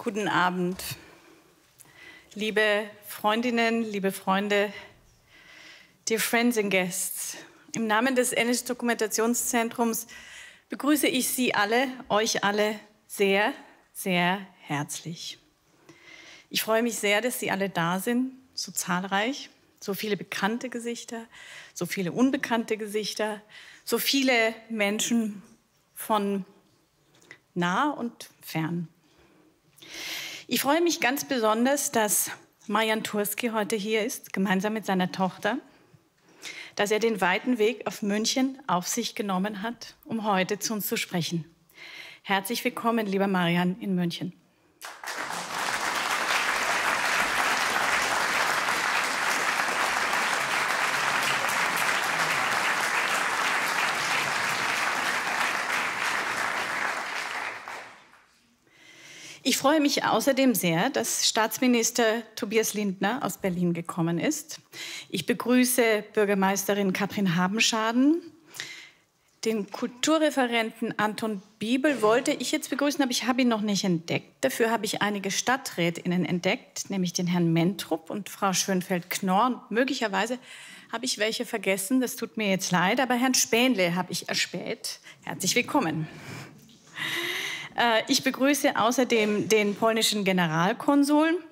Guten Abend, liebe Freundinnen, liebe Freunde, dear friends and guests. Im Namen des NS-Dokumentationszentrums begrüße ich Sie alle, euch alle sehr, sehr herzlich. Ich freue mich sehr, dass Sie alle da sind, so zahlreich, so viele bekannte Gesichter, so viele unbekannte Gesichter, so viele Menschen von nah und fern. Ich freue mich ganz besonders, dass Marian Turski heute hier ist, gemeinsam mit seiner Tochter, dass er den weiten Weg auf München auf sich genommen hat, um heute zu uns zu sprechen. Herzlich willkommen, lieber Marian, in München. Ich freue mich außerdem sehr, dass Staatsminister Tobias Lindner aus Berlin gekommen ist. Ich begrüße Bürgermeisterin Katrin Habenschaden. Den Kulturreferenten Anton Biebel wollte ich jetzt begrüßen, aber ich habe ihn noch nicht entdeckt. Dafür habe ich einige Stadträtinnen entdeckt, nämlich den Herrn Mentrup und Frau Schönfeld-Knorr. Und möglicherweise habe ich welche vergessen, das tut mir jetzt leid, aber Herrn Spähnle habe ich erspäht. Herzlich willkommen. Ich begrüße außerdem den polnischen Generalkonsul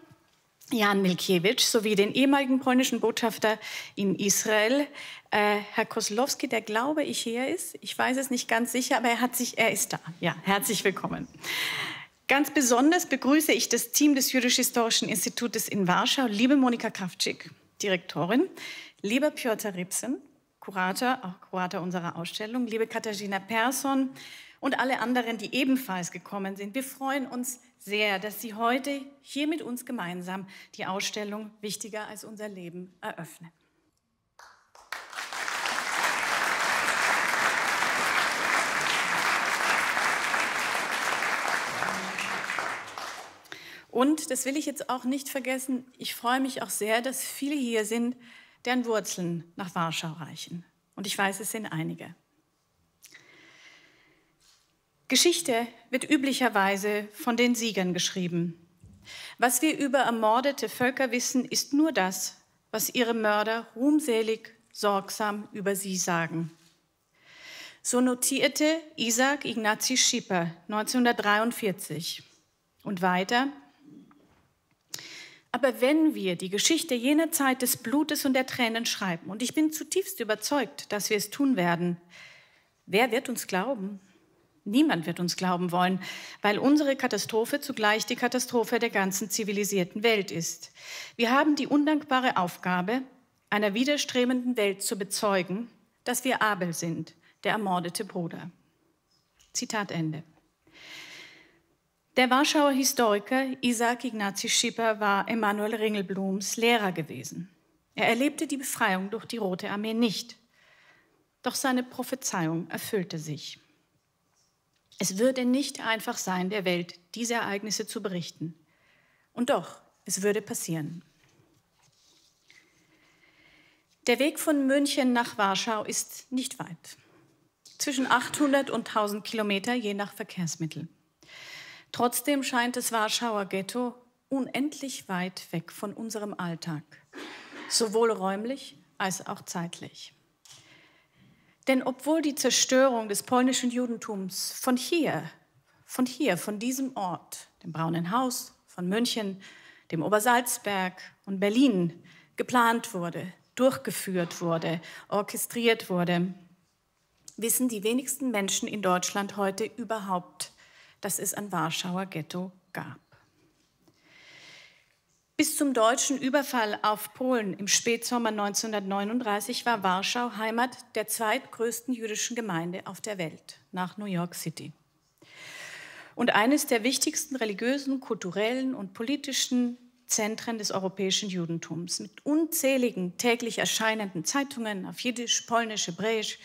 Jan Milkiewicz sowie den ehemaligen polnischen Botschafter in Israel, Herr Koslowski, der glaube ich hier ist. Ich weiß es nicht ganz sicher, aber er ist da. Ja, herzlich willkommen. Ganz besonders begrüße ich das Team des Jüdisch-Historischen Institutes in Warschau, liebe Monika Krawczyk, Direktorin, lieber Piotr Ripsen, Kurator unserer Ausstellung, liebe Katarzyna Persson, und alle anderen, die ebenfalls gekommen sind. Wir freuen uns sehr, dass Sie heute hier mit uns gemeinsam die Ausstellung Wichtiger als unser Leben eröffnen. Und, das will ich jetzt auch nicht vergessen, ich freue mich auch sehr, dass viele hier sind, deren Wurzeln nach Warschau reichen. Und ich weiß, es sind einige. Geschichte wird üblicherweise von den Siegern geschrieben. Was wir über ermordete Völker wissen, ist nur das, was ihre Mörder ruhmselig, sorgsam über sie sagen. So notierte Isaac Ignacy Schipper 1943. Und weiter: Aber wenn wir die Geschichte jener Zeit des Blutes und der Tränen schreiben, und ich bin zutiefst überzeugt, dass wir es tun werden, wer wird uns glauben? Niemand wird uns glauben wollen, weil unsere Katastrophe zugleich die Katastrophe der ganzen zivilisierten Welt ist. Wir haben die undankbare Aufgabe, einer widerstrebenden Welt zu bezeugen, dass wir Abel sind, der ermordete Bruder. Zitat Ende. Der Warschauer Historiker Isaac Ignacy Schipper war Emanuel Ringelblums Lehrer gewesen. Er erlebte die Befreiung durch die Rote Armee nicht. Doch seine Prophezeiung erfüllte sich. Es würde nicht einfach sein, der Welt diese Ereignisse zu berichten. Und doch, es würde passieren. Der Weg von München nach Warschau ist nicht weit. Zwischen 800 und 1000 Kilometer, je nach Verkehrsmittel. Trotzdem scheint das Warschauer Ghetto unendlich weit weg von unserem Alltag. Sowohl räumlich als auch zeitlich. Denn obwohl die Zerstörung des polnischen Judentums von diesem Ort, dem Braunen Haus, von München, dem Obersalzberg und Berlin geplant wurde, durchgeführt wurde, orchestriert wurde, wissen die wenigsten Menschen in Deutschland heute überhaupt, dass es ein Warschauer Ghetto gab. Bis zum deutschen Überfall auf Polen im Spätsommer 1939 war Warschau Heimat der zweitgrößten jüdischen Gemeinde auf der Welt, nach New York City. Und eines der wichtigsten religiösen, kulturellen und politischen Zentren des europäischen Judentums, mit unzähligen täglich erscheinenden Zeitungen auf Jiddisch, Polnisch, Hebräisch,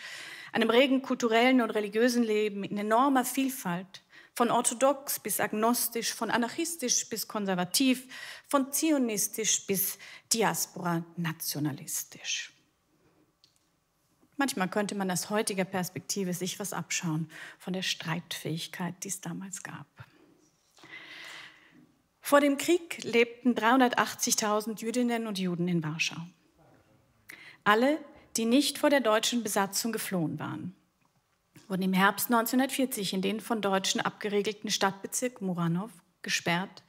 einem regen kulturellen und religiösen Leben in enormer Vielfalt, von orthodox bis agnostisch, von anarchistisch bis konservativ, von zionistisch bis diaspora-nationalistisch. Manchmal könnte man aus heutiger Perspektive sich was abschauen von der Streitfähigkeit, die es damals gab. Vor dem Krieg lebten 380.000 Jüdinnen und Juden in Warschau. Alle, die nicht vor der deutschen Besatzung geflohen waren, wurden im Herbst 1940 in den von Deutschen abgeriegelten Stadtbezirk Muranow gesperrt.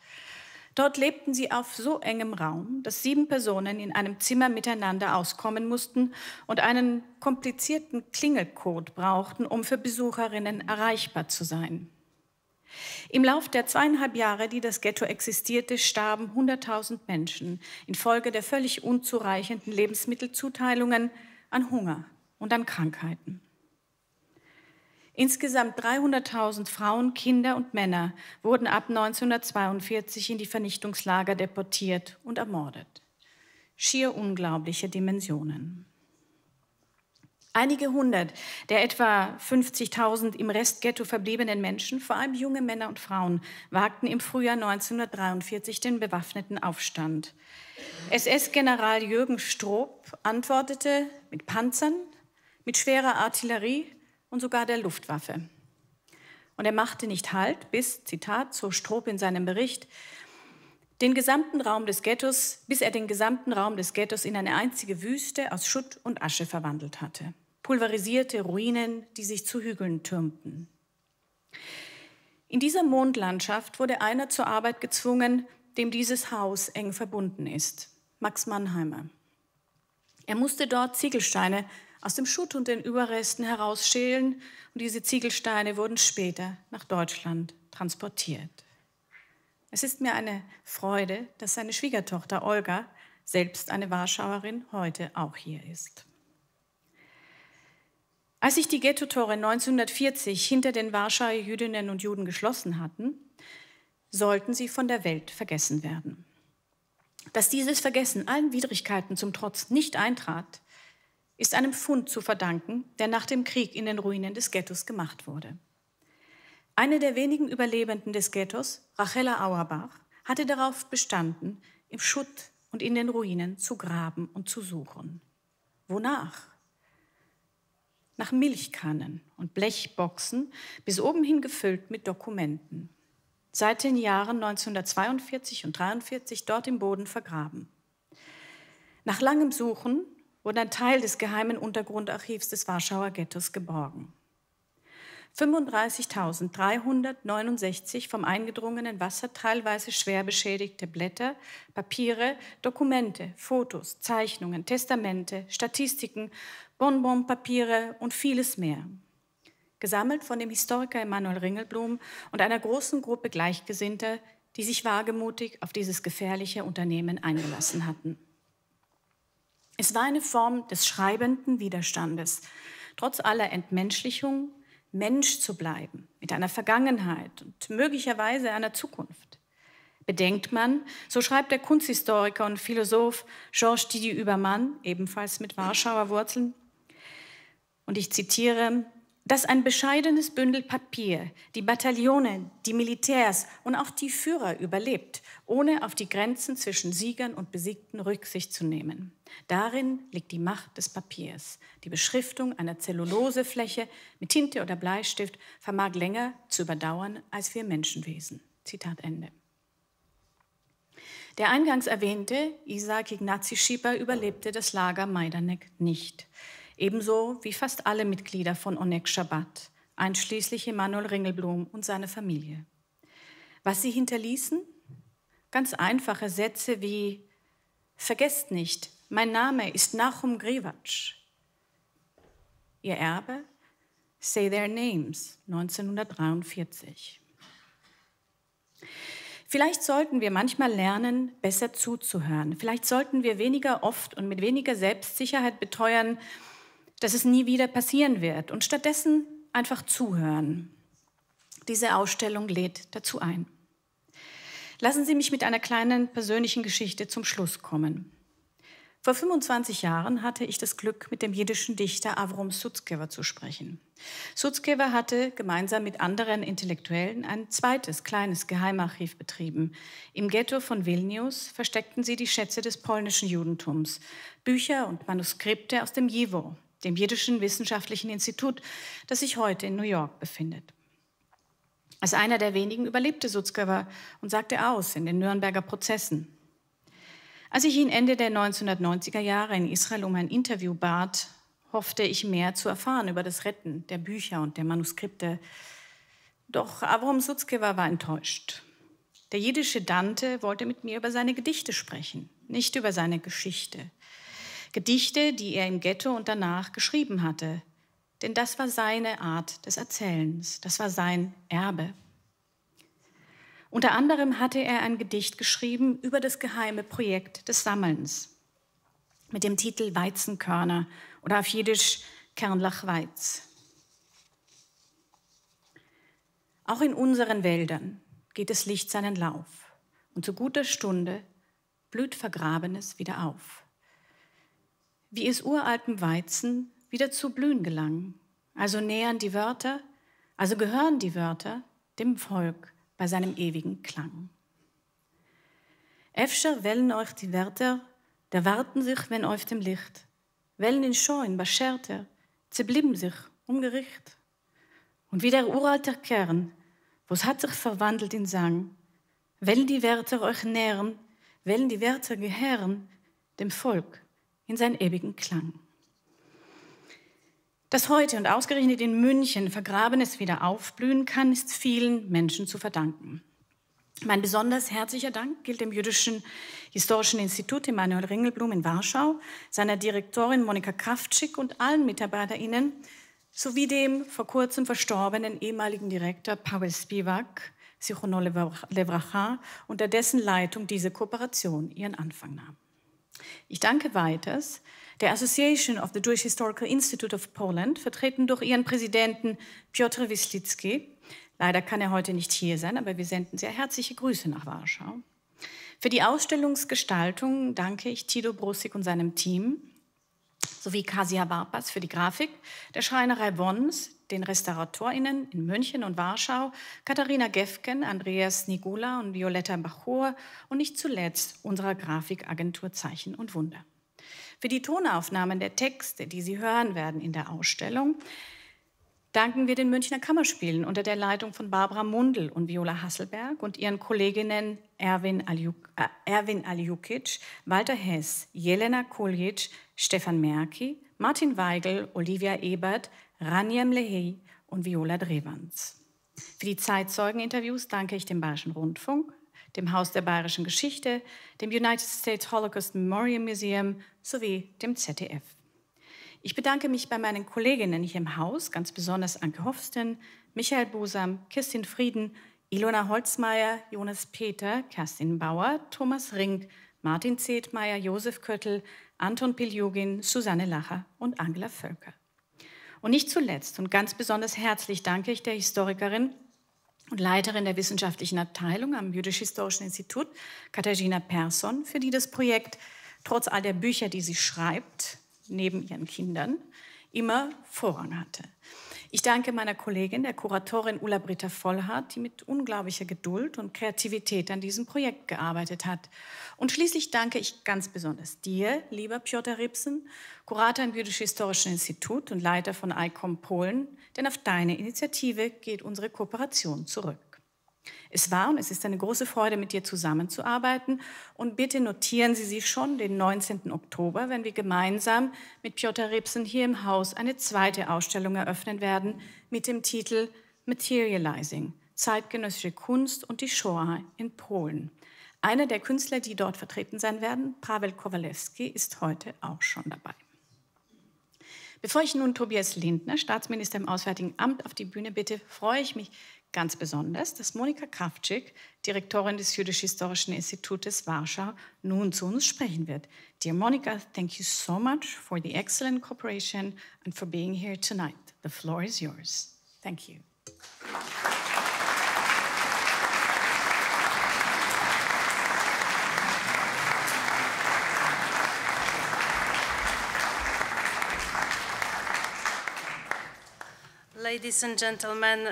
Dort lebten sie auf so engem Raum, dass 7 Personen in einem Zimmer miteinander auskommen mussten und einen komplizierten Klingelcode brauchten, um für Besucherinnen erreichbar zu sein. Im Lauf der 2,5 Jahre, die das Ghetto existierte, starben 100.000 Menschen infolge der völlig unzureichenden Lebensmittelzuteilungen an Hunger und an Krankheiten. Insgesamt 300.000 Frauen, Kinder und Männer wurden ab 1942 in die Vernichtungslager deportiert und ermordet. Schier unglaubliche Dimensionen. Einige hundert der etwa 50.000 im Restghetto verbliebenen Menschen, vor allem junge Männer und Frauen, wagten im Frühjahr 1943 den bewaffneten Aufstand. SS-General Jürgen Stroop antwortete mit Panzern, mit schwerer Artillerie und sogar der Luftwaffe. Und er machte nicht Halt, bis, Zitat, so Stroop in seinem Bericht, bis er den gesamten Raum des Ghettos in eine einzige Wüste aus Schutt und Asche verwandelt hatte. Pulverisierte Ruinen, die sich zu Hügeln türmten. In dieser Mondlandschaft wurde einer zur Arbeit gezwungen, dem dieses Haus eng verbunden ist, Max Mannheimer. Er musste dort Ziegelsteine aus dem Schutt und den Überresten herausschälen und diese Ziegelsteine wurden später nach Deutschland transportiert. Es ist mir eine Freude, dass seine Schwiegertochter Olga, selbst eine Warschauerin, heute auch hier ist. Als sich die Ghettotore 1940 hinter den Warschauer Jüdinnen und Juden geschlossen hatten, sollten sie von der Welt vergessen werden. Dass dieses Vergessen allen Widrigkeiten zum Trotz nicht eintrat, ist einem Fund zu verdanken, der nach dem Krieg in den Ruinen des Ghettos gemacht wurde. Eine der wenigen Überlebenden des Ghettos, Rachela Auerbach, hatte darauf bestanden, im Schutt und in den Ruinen zu graben und zu suchen. Wonach? Nach Milchkannen und Blechboxen, bis oben hin gefüllt mit Dokumenten. Seit den Jahren 1942 und 1943 dort im Boden vergraben. Nach langem Suchen wurde ein Teil des geheimen Untergrundarchivs des Warschauer Ghettos geborgen. 35.369 vom eingedrungenen Wasser teilweise schwer beschädigte Blätter, Papiere, Dokumente, Fotos, Zeichnungen, Testamente, Statistiken, Bonbonpapiere und vieles mehr. Gesammelt von dem Historiker Emanuel Ringelblum und einer großen Gruppe Gleichgesinnter, die sich wagemutig auf dieses gefährliche Unternehmen eingelassen hatten. Es war eine Form des schreibenden Widerstandes, trotz aller Entmenschlichung Mensch zu bleiben, mit einer Vergangenheit und möglicherweise einer Zukunft. Bedenkt man, so schreibt der Kunsthistoriker und Philosoph Georges Didier-Huberman, ebenfalls mit Warschauer Wurzeln, und ich zitiere, dass ein bescheidenes Bündel Papier die Bataillone, die Militärs und auch die Führer überlebt, ohne auf die Grenzen zwischen Siegern und Besiegten Rücksicht zu nehmen. Darin liegt die Macht des Papiers. Die Beschriftung einer Zellulosefläche mit Tinte oder Bleistift vermag länger zu überdauern als wir Menschenwesen. Zitat Ende. Der eingangs erwähnte Isaac Ignazi Schieber überlebte das Lager Majdanek nicht. Ebenso wie fast alle Mitglieder von Onek Shabbat, einschließlich Emanuel Ringelblum und seine Familie. Was sie hinterließen? Ganz einfache Sätze wie: Vergesst nicht, mein Name ist Nachum Grivatsch. Ihr Erbe? Say Their Names, 1943. Vielleicht sollten wir manchmal lernen, besser zuzuhören. Vielleicht sollten wir weniger oft und mit weniger Selbstsicherheit beteuern, dass es nie wieder passieren wird und stattdessen einfach zuhören. Diese Ausstellung lädt dazu ein. Lassen Sie mich mit einer kleinen persönlichen Geschichte zum Schluss kommen. Vor 25 Jahren hatte ich das Glück, mit dem jiddischen Dichter Avrom Sutzkever zu sprechen. Sutzkever hatte gemeinsam mit anderen Intellektuellen ein zweites kleines Geheimarchiv betrieben. Im Ghetto von Vilnius versteckten sie die Schätze des polnischen Judentums, Bücher und Manuskripte aus dem JIWO, dem Jüdischen Wissenschaftlichen Institut, das sich heute in New York befindet. Als einer der wenigen überlebte Sutzkever und sagte aus in den Nürnberger Prozessen. Als ich ihn Ende der 1990er Jahre in Israel um ein Interview bat, hoffte ich mehr zu erfahren über das Retten der Bücher und der Manuskripte. Doch Avrom Sutzkever war enttäuscht. Der jiddische Dante wollte mit mir über seine Gedichte sprechen, nicht über seine Geschichte. Gedichte, die er im Ghetto und danach geschrieben hatte. Denn das war seine Art des Erzählens, das war sein Erbe. Unter anderem hatte er ein Gedicht geschrieben über das geheime Projekt des Sammelns mit dem Titel Weizenkörner oder auf Jiddisch Kernlach Weiz. Auch in unseren Wäldern geht das Licht seinen Lauf und zu guter Stunde blüht Vergrabenes wieder auf. Wie es uraltem Weizen wieder zu blühen gelang, also gehören die Wörter dem Volk bei seinem ewigen Klang. Efter wellen euch die Wörter, der warten sich, wenn auf dem Licht, wellen in Scheuen, Bascherter, zerblieben sich Gericht. Und wie der uralte Kern, wo's hat sich verwandelt in Sang, wellen die Wörter euch nähren, wellen die Wörter gehören dem Volk in seinen ewigen Klang. Dass heute und ausgerechnet in München Vergrabenes wieder aufblühen kann, ist vielen Menschen zu verdanken. Mein besonders herzlicher Dank gilt dem Jüdischen Historischen Institut Emanuel Ringelblum in Warschau, seiner Direktorin Monika Krawczyk und allen MitarbeiterInnen sowie dem vor kurzem verstorbenen ehemaligen Direktor Pavel Spivak, Zichrono Levracha, unter dessen Leitung diese Kooperation ihren Anfang nahm. Ich danke weiters der Association of the Jewish Historical Institute of Poland, vertreten durch ihren Präsidenten Piotr Wislicki. Leider kann er heute nicht hier sein, aber wir senden sehr herzliche Grüße nach Warschau. Für die Ausstellungsgestaltung danke ich Tito Brusik und seinem Team, sowie Kasia Warpas für die Grafik, der Schreinerei Wons, den RestauratorInnen in München und Warschau, Katharina Gefken, Andreas Nigula und Violetta Bachur und nicht zuletzt unserer Grafikagentur Zeichen und Wunder. Für die Tonaufnahmen der Texte, die Sie hören werden in der Ausstellung, danken wir den Münchner Kammerspielen unter der Leitung von Barbara Mundl und Viola Hasselberg und ihren Kolleginnen Erwin Aljukic, Walter Hess, Jelena Koljic, Stefan Merki, Martin Weigel, Olivia Ebert, Ranjem Lehey und Viola Drewans. Für die Zeitzeugeninterviews danke ich dem Bayerischen Rundfunk, dem Haus der Bayerischen Geschichte, dem United States Holocaust Memorial Museum sowie dem ZDF. Ich bedanke mich bei meinen Kolleginnen hier im Haus, ganz besonders Anke Hofsten, Michael Busam, Kirstin Frieden, Ilona Holzmeier, Jonas Peter, Kerstin Bauer, Thomas Rink, Martin Zedmeier, Josef Köttl, Anton Piljugin, Susanne Lacher und Angela Völker. Und nicht zuletzt und ganz besonders herzlich danke ich der Historikerin und Leiterin der wissenschaftlichen Abteilung am Jüdisch-Historischen Institut, Katarzyna Persson, für die das Projekt trotz all der Bücher, die sie schreibt, neben ihren Kindern, immer Vorrang hatte. Ich danke meiner Kollegin, der Kuratorin Ulla-Britta Vollhardt, die mit unglaublicher Geduld und Kreativität an diesem Projekt gearbeitet hat. Und schließlich danke ich ganz besonders dir, lieber Piotr Ripsen, Kurator im Jüdisch-Historischen Institut und Leiter von ICOM Polen, denn auf deine Initiative geht unsere Kooperation zurück. Es war und es ist eine große Freude, mit dir zusammenzuarbeiten. Und bitte notieren Sie sich schon den 19. Oktober, wenn wir gemeinsam mit Piotr Ripsen hier im Haus eine zweite Ausstellung eröffnen werden mit dem Titel Materializing, zeitgenössische Kunst und die Shoah in Polen. Einer der Künstler, die dort vertreten sein werden, Paweł Kowalewski, ist heute auch schon dabei. Bevor ich nun Tobias Lindner, Staatsminister im Auswärtigen Amt, auf die Bühne bitte, freue ich mich ganz besonders, dass Monika Krawczyk, Direktorin des Jüdisch-Historischen Institutes Warschau, nun zu uns sprechen wird. Dear Monika, thank you so much for the excellent cooperation and for being here tonight. The floor is yours. Thank you. Ladies and gentlemen,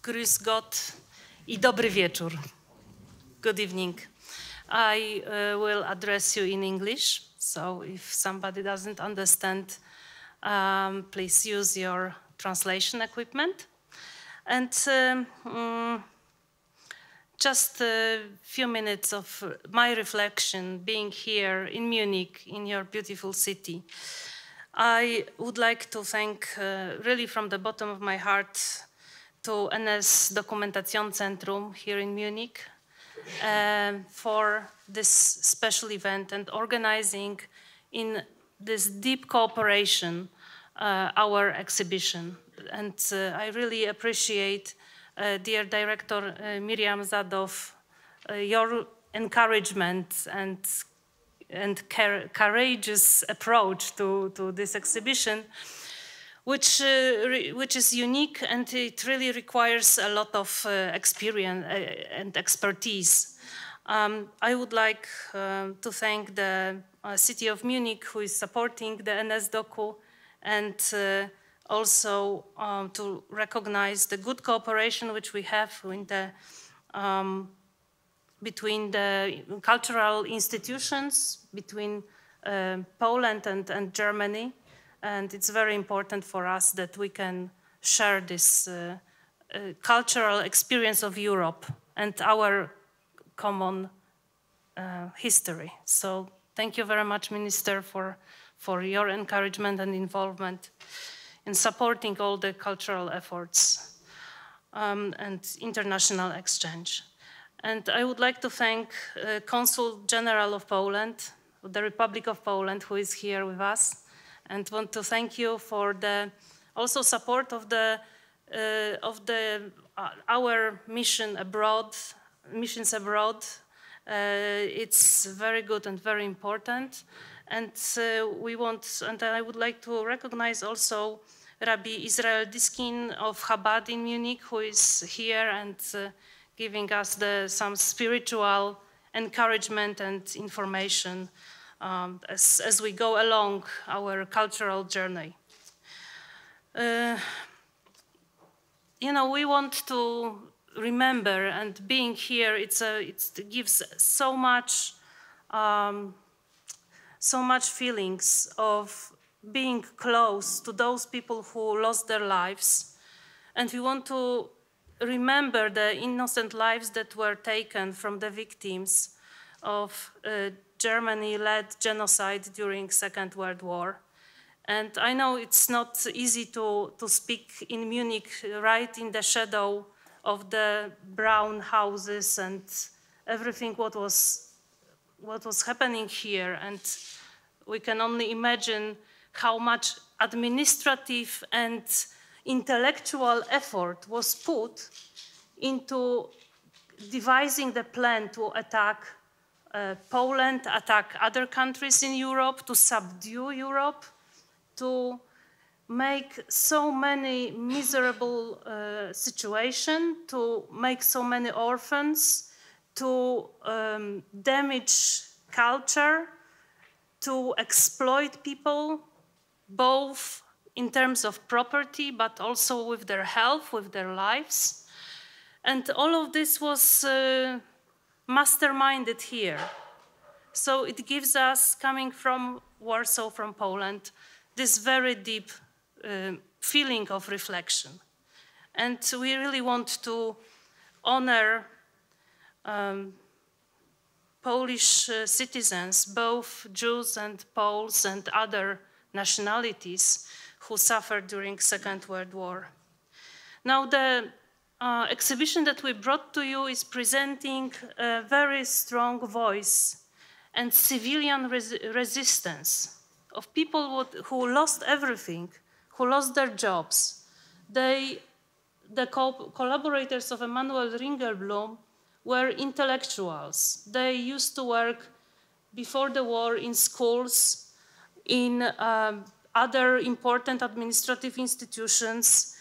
grüß Gott I dobry wieczór. Good evening. I will address you in English, so if somebody doesn't understand, please use your translation equipment. And just a few minutes of my reflection being here in Munich, in your beautiful city. I would like to thank really from the bottom of my heart to NS-Dokumentationszentrum here in Munich for this special event and organizing in this deep cooperation our exhibition. And I really appreciate, dear Director Mirjam Zadov, your encouragement and courageous approach to this exhibition, which is unique, and it really requires a lot of experience and expertise. I would like to thank the city of Munich, who is supporting the NS-Doku, and also to recognize the good cooperation which we have in the, between the cultural institutions, between Poland and Germany. And it's very important for us that we can share this cultural experience of Europe and our common history. So thank you very much, Minister, for your encouragement and involvement in supporting all the cultural efforts and international exchange. And I would like to thank Consul General of Poland, the Republic of Poland, who is here with us, and want to thank you for the also support of our missions abroad. It's very good and very important, and we want. And I would like to recognize also Rabbi Israel Diskin of Chabad in Munich, who is here and giving us some spiritual encouragement and information as we go along our cultural journey. You know, we want to remember, and being here, it gives so much feelings of being close to those people who lost their lives, and we want to remember the innocent lives that were taken from the victims of Germany-led genocide during Second World War. And I know it's not easy to speak in Munich, right in the shadow of the brown houses and everything what was happening here. And we can only imagine how much administrative and intellectual effort was put into devising the plan to attack Poland, attack other countries in Europe, to subdue Europe, to make so many miserable situations, to make so many orphans, to damage culture, to exploit people, both in terms of property, but also with their health, with their lives. And all of this was masterminded here. So it gives us, coming from Warsaw, from Poland, this very deep feeling of reflection. And we really want to honor Polish citizens, both Jews and Poles and other nationalities who suffered during Second World War. Now the exhibition that we brought to you is presenting a very strong voice and civilian resistance of people who lost everything, who lost their jobs. The collaborators of Emanuel Ringelblum were intellectuals. They used to work before the war in schools, in other important administrative institutions.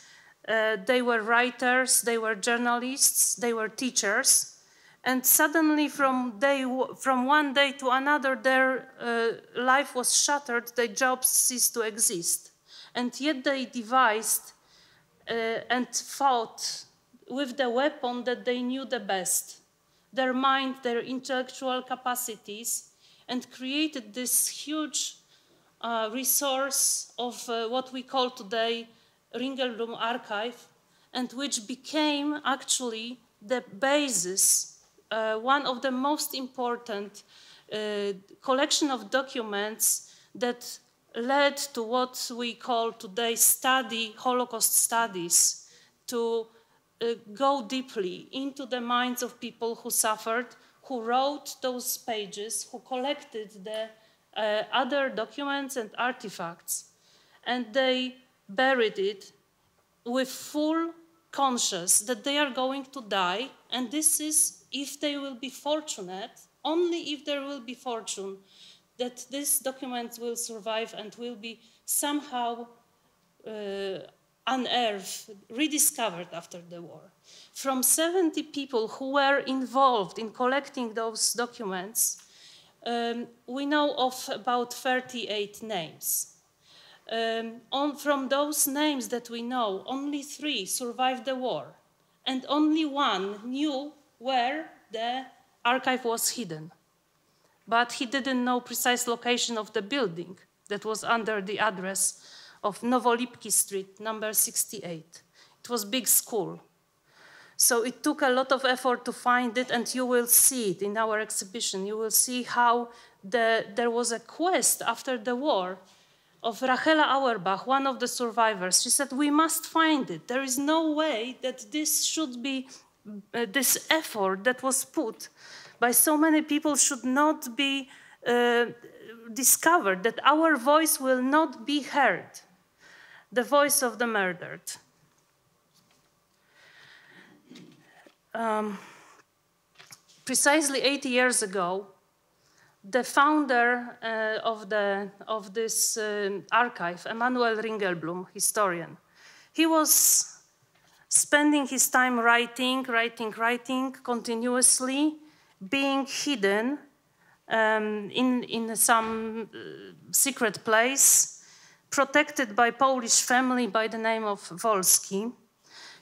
They were writers, they were journalists, they were teachers. And suddenly from one day to another, their life was shattered, their jobs ceased to exist. And yet they devised and fought with the weapon that they knew the best, their mind, their intellectual capacities, and created this huge resource of what we call today Ringelblum-Archiv, and which became actually the basis, one of the most important collection of documents that led to what we call today Holocaust studies, to go deeply into the minds of people who suffered, who wrote those pages, who collected the other documents and artifacts, and they buried it with full conscience that they are going to die, and this is if they will be fortunate, only if there will be fortune, that these documents will survive and will be somehow unearthed, rediscovered after the war. From 70 people who were involved in collecting those documents, we know of about 38 names. From those names that we know, only 3 survived the war, and only 1 knew where the archive was hidden. But he didn't know precise location of the building that was under the address of Nowolipki Street, number 68. It was a big school. So it took a lot of effort to find it, and you will see it in our exhibition. You will see how there was a quest after the war of Rachela Auerbach, one of the survivors. She said, we must find it. There is no way that this should be, this effort that was put by so many people should not be discovered, that our voice will not be heard, the voice of the murdered. Precisely 80 years ago, the founder of this archive, Emanuel Ringelblum, historian, he was spending his time writing continuously, being hidden in some secret place, protected by Polish family by the name of Wolski.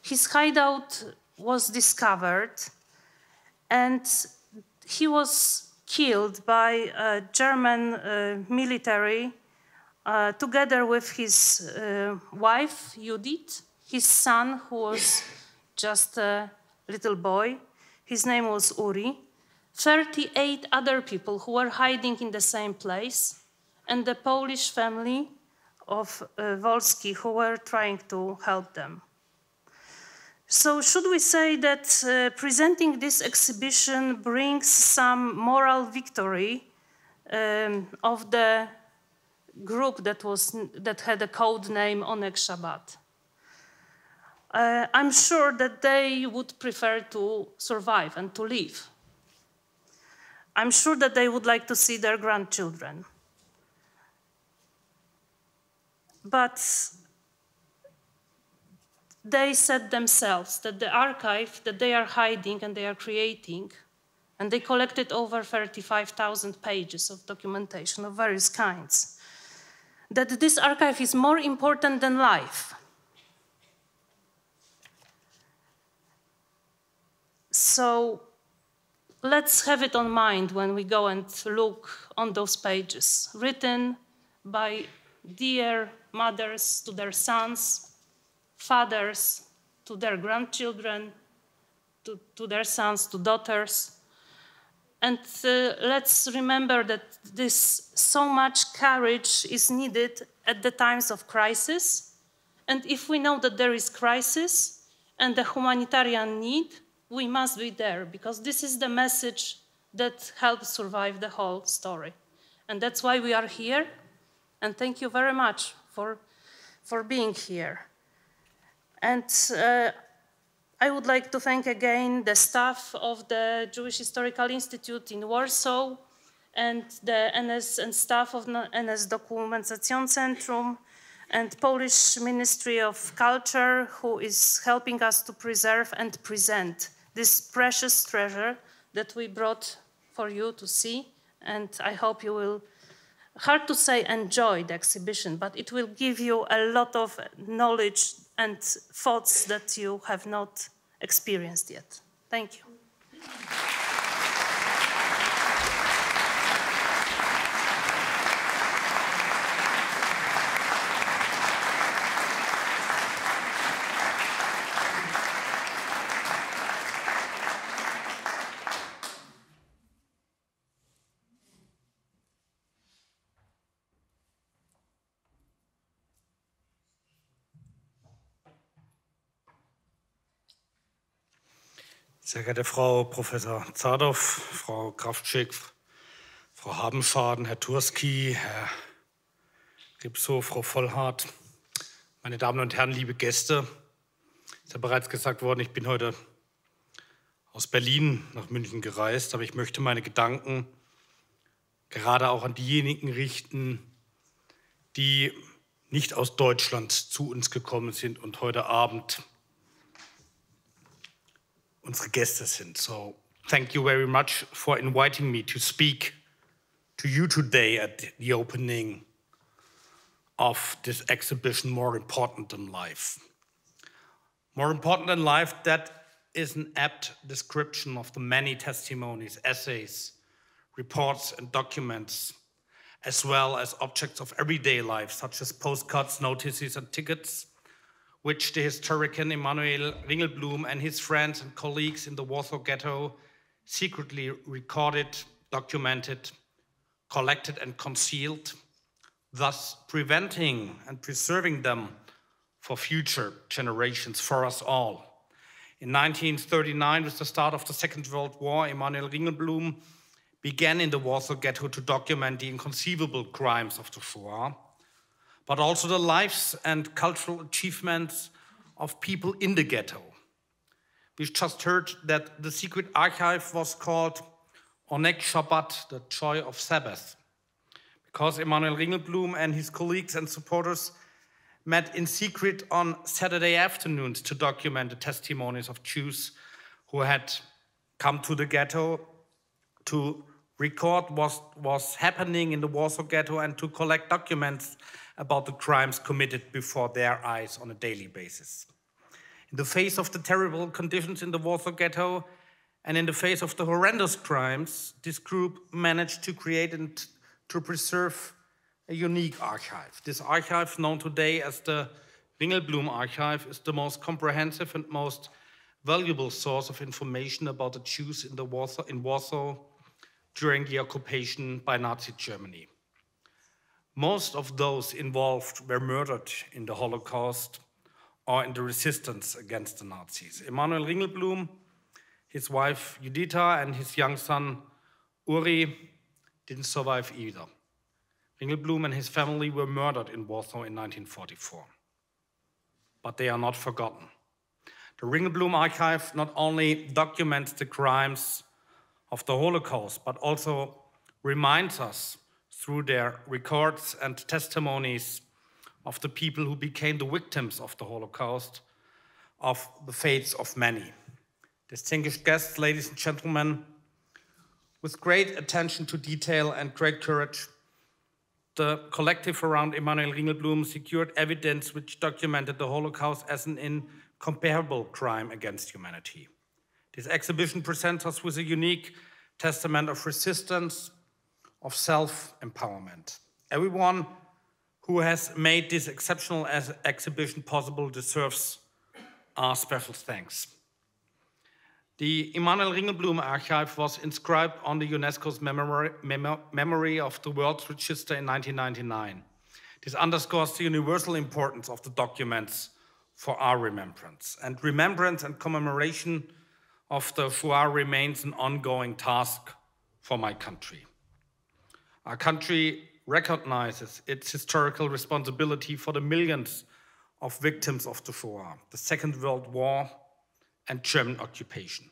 His hideout was discovered, and he was killed by a German military together with his wife, Judith, his son, who was just a little boy. His name was Uri. 38 other people who were hiding in the same place, and the Polish family of Wolski who were trying to help them. So should we say that presenting this exhibition brings some moral victory of the group that had a code name Oneg Shabbat? I'm sure that they would prefer to survive and to live. I'm sure that they would like to see their grandchildren. But they said themselves that the archive that they are hiding and they are creating, and they collected over 35,000 pages of documentation of various kinds, that this archive is more important than life. So let's have it on mind when we go and look on those pages, written by dear mothers to their sons, fathers to their grandchildren, to their sons, to daughters. And let's remember that this so much courage is needed at the times of crisis. And if we know that there is crisis and the humanitarian need, we must be there, because this is the message that helps survive the whole story. And that's why we are here. And thank you very much for being here. And I would like to thank again the staff of the Jewish Historical Institute in Warsaw and the NS and staff of NS-Dokumentationszentrum and Polish Ministry of Culture, who is helping us to preserve and present this precious treasure that we brought for you to see. And I hope you will, hard to say enjoy the exhibition, but it will give you a lot of knowledge and thoughts that you have not experienced yet. Thank you. Sehr geehrte Frau Professor Zadow, Frau Kraftschick, Frau Habenschaden, Herr Turski, Herr Ripso, Frau Vollhardt, meine Damen und Herren, liebe Gäste. Es ist ja bereits gesagt worden, ich bin heute aus Berlin nach München gereist, aber ich möchte meine Gedanken gerade auch an diejenigen richten, die nicht aus Deutschland zu uns gekommen sind und heute Abend unsere Gäste sind. So, thank you very much for inviting me to speak to you today at the opening of this exhibition, More Important Than Life. More Important Than Life, that is an apt description of the many testimonies, essays, reports and documents, as well as objects of everyday life, such as postcards, notices and tickets, which the historian Emanuel Ringelblum and his friends and colleagues in the Warschauer Ghetto secretly recorded, documented, collected and concealed, thus preventing and preserving them for future generations, for us all. In 1939, with the start of the Second World War, Emanuel Ringelblum began in the Warschauer Ghetto to document the inconceivable crimes of the Shoah, but also the lives and cultural achievements of people in the ghetto. We just heard that the secret archive was called Onek Shabbat, the joy of Sabbath, because Emanuel Ringelblum and his colleagues and supporters met in secret on Saturday afternoons to document the testimonies of Jews who had come to the ghetto to record what was happening in the Warsaw Ghetto and to collect documents about the crimes committed before their eyes on a daily basis. In the face of the terrible conditions in the Warsaw Ghetto and in the face of the horrendous crimes, this group managed to create and to preserve a unique archive. This archive, known today as the Ringelblum-Archiv, is the most comprehensive and most valuable source of information about the Jews in Warsaw during the occupation by Nazi Germany. Most of those involved were murdered in the Holocaust or in the resistance against the Nazis. Emanuel Ringelblum, his wife Judita, and his young son Uri didn't survive either. Ringelblum and his family were murdered in Warsaw in 1944. But they are not forgotten. The Ringelblum Archive not only documents the crimes of the Holocaust, but also reminds us through their records and testimonies of the people who became the victims of the Holocaust, of the fates of many. Distinguished guests, ladies and gentlemen, with great attention to detail and great courage, the collective around Emanuel Ringelblum secured evidence which documented the Holocaust as an incomparable crime against humanity. This exhibition presents us with a unique testament of resistance, of self-empowerment. Everyone who has made this exceptional exhibition possible deserves our special thanks. The Emanuel Ringelblum Archive was inscribed on the UNESCO's memory of the World Register in 1999. This underscores the universal importance of the documents for our remembrance. And remembrance and commemoration of the Shoah remains an ongoing task for my country. Our country recognizes its historical responsibility for the millions of victims of the Shoah, the Second World War, and German occupation.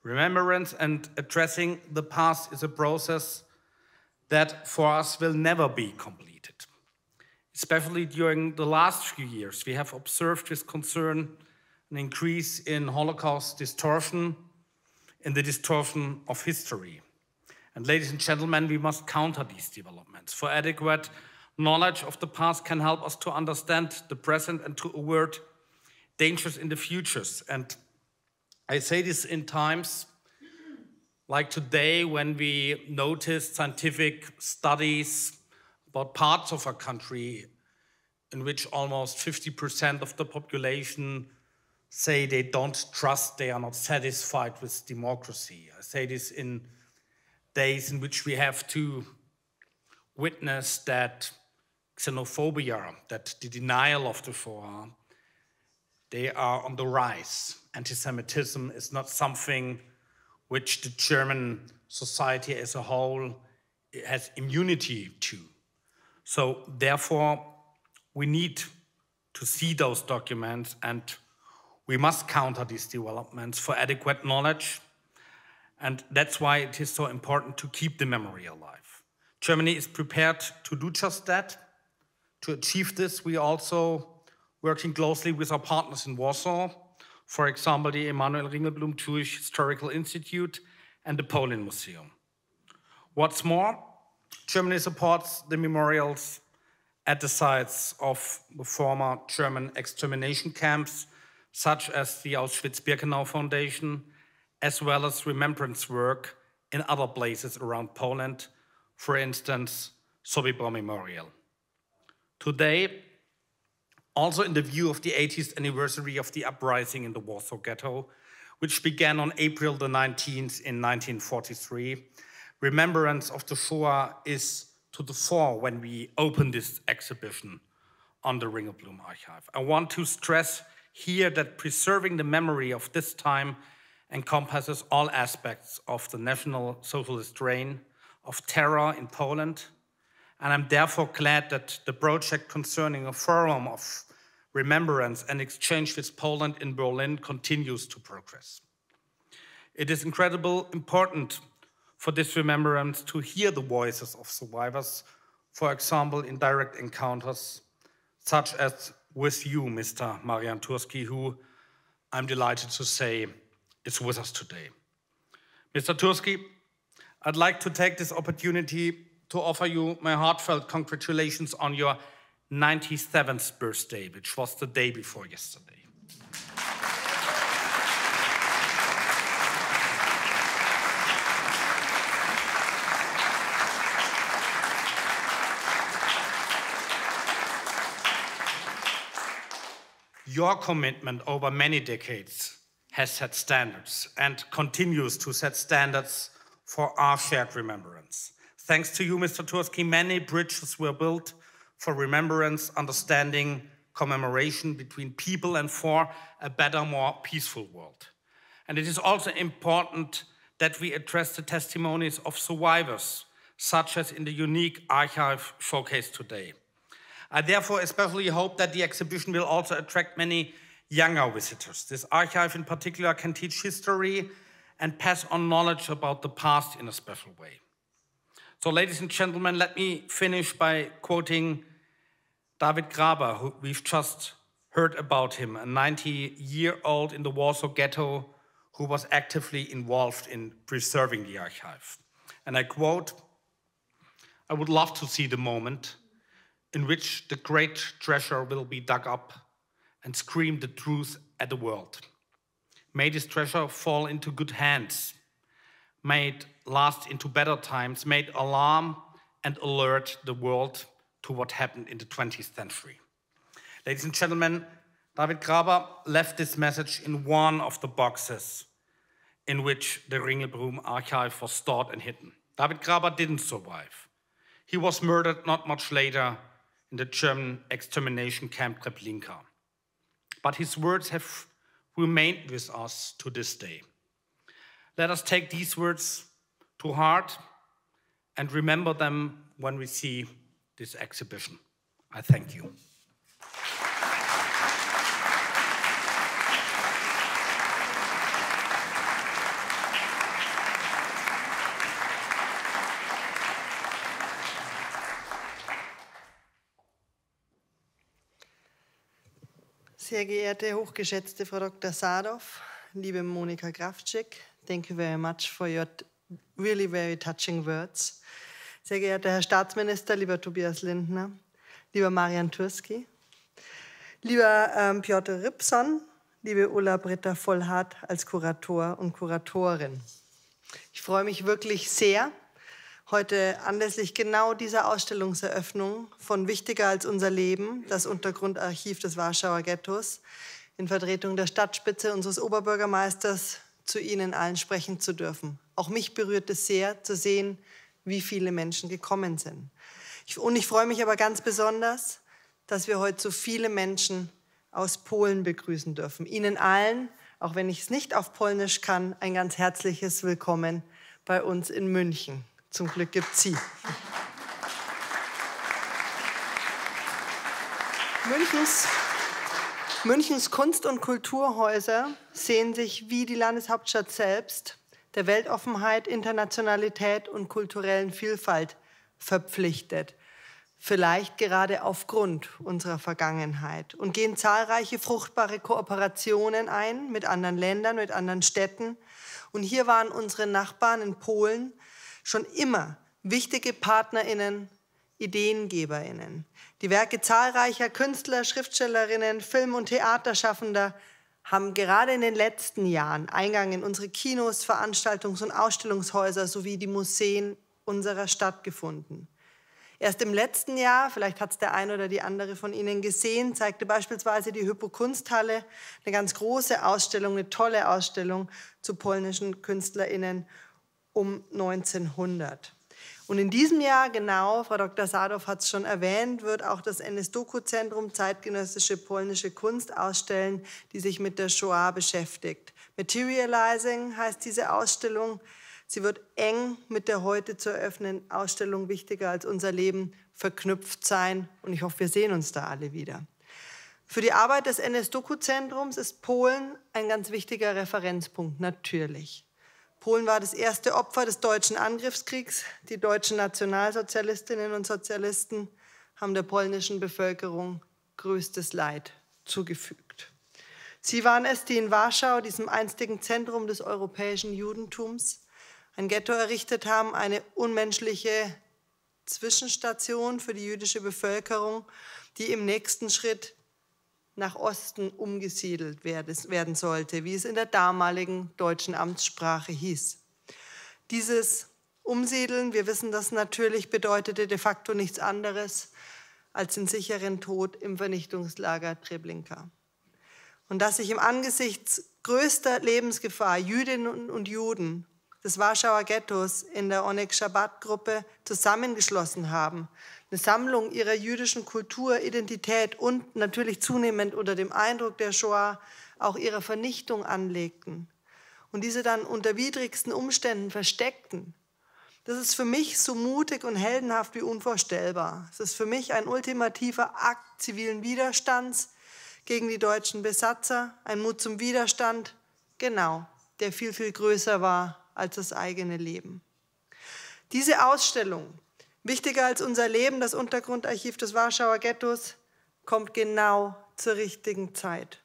Remembrance and addressing the past is a process that for us will never be completed. Especially during the last few years, we have observed with concern an increase in Holocaust distortion, in the distortion of history. And ladies and gentlemen, we must counter these developments. For adequate knowledge of the past can help us to understand the present and to avert dangers in the futures. And I say this in times like today, when we notice scientific studies about parts of our country in which almost 50% of the population say they don't trust, they are not satisfied with democracy. I say this in days in which we have to witness that xenophobia, that the denial of the Shoah, they are on the rise. Anti-Semitism is not something which the German society as a whole has immunity to. So therefore, we need to see those documents, and we must counter these developments for adequate knowledge. And that's why it is so important to keep the memory alive. Germany is prepared to do just that. To achieve this, we also working closely with our partners in Warsaw, for example, the Emanuel Ringelblum Jewish Historical Institute and the Poland Museum. What's more, Germany supports the memorials at the sites of the former German extermination camps, such as the Auschwitz-Birkenau Foundation, as well as remembrance work in other places around Poland, for instance, Sobibor Memorial. Today, also in the view of the 80th anniversary of the uprising in the Warschauer Ghetto, which began on April the 19th in 1943, remembrance of the Shoah is to the fore when we open this exhibition on the Ringelblum-Archiv. I want to stress here that preserving the memory of this time encompasses all aspects of the National Socialist reign of terror in Poland, and I'm therefore glad that the project concerning a forum of remembrance and exchange with Poland in Berlin continues to progress. It is incredibly important for this remembrance to hear the voices of survivors, for example, in direct encounters, such as with you, Mr. Marian Turski, who I'm delighted to say is with us today. Mr. Turski, I'd like to take this opportunity to offer you my heartfelt congratulations on your 97th birthday, which was the day before yesterday. Your commitment over many decades has set standards and continues to set standards for our shared remembrance. Thanks to you, Mr. Turski, many bridges were built for remembrance, understanding, commemoration between people and for a better, more peaceful world. And it is also important that we address the testimonies of survivors, such as in the unique archive showcased today. I therefore especially hope that the exhibition will also attract many younger visitors. This archive in particular can teach history and pass on knowledge about the past in a special way. So, ladies and gentlemen, let me finish by quoting David Graber, who we've just heard about him, a 90-year-old in the Warsaw Ghetto who was actively involved in preserving the archive. And I quote, "I would love to see the moment in which the great treasure will be dug up and scream the truth at the world. May this treasure fall into good hands. May it last into better times. May it alarm and alert the world to what happened in the 20th century." Ladies and gentlemen, David Graber left this message in one of the boxes in which the Ringelblum-Archiv was stored and hidden. David Graber didn't survive. He was murdered not much later in the German extermination camp Treblinka. But his words have remained with us to this day. Let us take these words to heart and remember them when we see this exhibition. I thank you. Sehr geehrte, hochgeschätzte Frau Dr. Sadow, liebe Monika Kraftschick, thank you very much for your really very touching words. Sehr geehrter Herr Staatsminister, lieber Tobias Lindner, lieber Marian Turski, lieber Piotr Rybson, liebe Ulla-Britta Vollhardt als Kurator und Kuratorin. Ich freue mich wirklich sehr, heute anlässlich genau dieser Ausstellungseröffnung von Wichtiger als unser Leben, das Untergrundarchiv des Warschauer Ghettos, in Vertretung der Stadtspitze unseres Oberbürgermeisters zu Ihnen allen sprechen zu dürfen. Auch mich berührt es sehr, zu sehen, wie viele Menschen gekommen sind. Und ich freue mich aber ganz besonders, dass wir heute so viele Menschen aus Polen begrüßen dürfen. Ihnen allen, auch wenn ich es nicht auf Polnisch kann, ein ganz herzliches Willkommen bei uns in München. Zum Glück gibt es Sie. Münchens Kunst- und Kulturhäuser sehen sich wie die Landeshauptstadt selbst der Weltoffenheit, Internationalität und kulturellen Vielfalt verpflichtet. Vielleicht gerade aufgrund unserer Vergangenheit, und gehen zahlreiche fruchtbare Kooperationen ein mit anderen Ländern, mit anderen Städten. Und hier waren unsere Nachbarn in Polen schon immer wichtige PartnerInnen, IdeengeberInnen. Die Werke zahlreicher Künstler, Schriftstellerinnen, Film- und Theaterschaffender haben gerade in den letzten Jahren Eingang in unsere Kinos, Veranstaltungs- und Ausstellungshäuser sowie die Museen unserer Stadt gefunden. Erst im letzten Jahr, vielleicht hat es der eine oder die andere von Ihnen gesehen, zeigte beispielsweise die Hypo-Kunsthalle eine ganz große Ausstellung, eine tolle Ausstellung zu polnischen KünstlerInnen um 1900. Und in diesem Jahr, genau, Frau Dr. Sadow hat es schon erwähnt, wird auch das NS-Doku-Zentrum zeitgenössische polnische Kunst ausstellen, die sich mit der Shoah beschäftigt. Materializing heißt diese Ausstellung. Sie wird eng mit der heute zu eröffnenden Ausstellung Wichtiger als unser Leben verknüpft sein. Und ich hoffe, wir sehen uns da alle wieder. Für die Arbeit des NS-Doku-Zentrums ist Polen ein ganz wichtiger Referenzpunkt, natürlich. Polen war das erste Opfer des deutschen Angriffskriegs. Die deutschen Nationalsozialistinnen und Sozialisten haben der polnischen Bevölkerung größtes Leid zugefügt. Sie waren es, die in Warschau, diesem einstigen Zentrum des europäischen Judentums, ein Ghetto errichtet haben, eine unmenschliche Zwischenstation für die jüdische Bevölkerung, die im nächsten Schritt nach Osten umgesiedelt werden sollte, wie es in der damaligen deutschen Amtssprache hieß. Dieses Umsiedeln, wir wissen das natürlich, bedeutete de facto nichts anderes als den sicheren Tod im Vernichtungslager Treblinka. Und dass sich im Angesicht größter Lebensgefahr Jüdinnen und Juden des Warschauer Ghettos in der Onek-Shabbat-Gruppe zusammengeschlossen haben, eine Sammlung ihrer jüdischen Kultur, Identität und natürlich zunehmend unter dem Eindruck der Shoah auch ihrer Vernichtung anlegten und diese dann unter widrigsten Umständen versteckten. Das ist für mich so mutig und heldenhaft wie unvorstellbar. Es ist für mich ein ultimativer Akt zivilen Widerstands gegen die deutschen Besatzer, ein Mut zum Widerstand, genau, der viel, viel größer war als das eigene Leben. Diese Ausstellung, Wichtiger als unser Leben, das Untergrundarchiv des Warschauer Ghettos, kommt genau zur richtigen Zeit.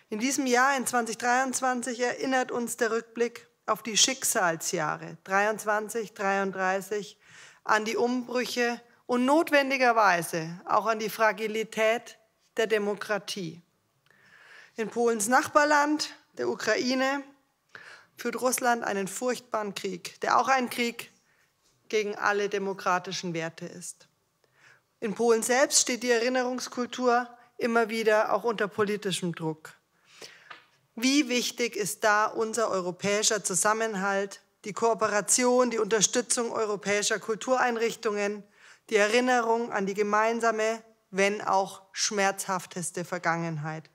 In diesem Jahr, in 2023, erinnert uns der Rückblick auf die Schicksalsjahre 23, 33, an die Umbrüche und notwendigerweise auch an die Fragilität der Demokratie. In Polens Nachbarland, der Ukraine, führt Russland einen furchtbaren Krieg, der auch ein Krieg gegen alle demokratischen Werte ist. In Polen selbst steht die Erinnerungskultur immer wieder auch unter politischem Druck. Wie wichtig ist da unser europäischer Zusammenhalt, die Kooperation, die Unterstützung europäischer Kultureinrichtungen, die Erinnerung an die gemeinsame, wenn auch schmerzhafteste Vergangenheit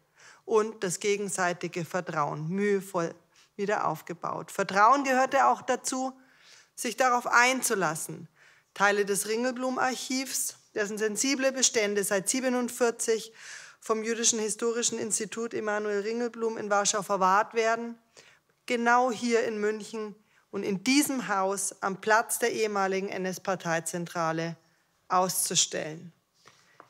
und das gegenseitige Vertrauen, mühevoll wieder aufgebaut. Vertrauen gehörte auch dazu, sich darauf einzulassen. Teile des Ringelblum-Archivs, dessen sensible Bestände seit 1947 vom Jüdischen Historischen Institut Emanuel Ringelblum in Warschau verwahrt werden, genau hier in München und in diesem Haus am Platz der ehemaligen NS-Parteizentrale auszustellen.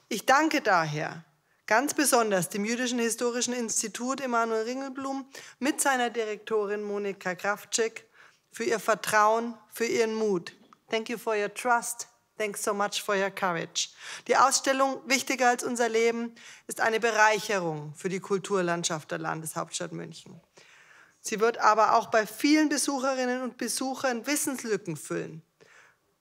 Ich danke daher ganz besonders dem Jüdischen Historischen Institut Emanuel Ringelblum mit seiner Direktorin Monika Krawczyk für ihr Vertrauen, für ihren Mut. Thank you for your trust. Thanks so much for your courage. Die Ausstellung Wichtiger als unser Leben ist eine Bereicherung für die Kulturlandschaft der Landeshauptstadt München. Sie wird aber auch bei vielen Besucherinnen und Besuchern Wissenslücken füllen.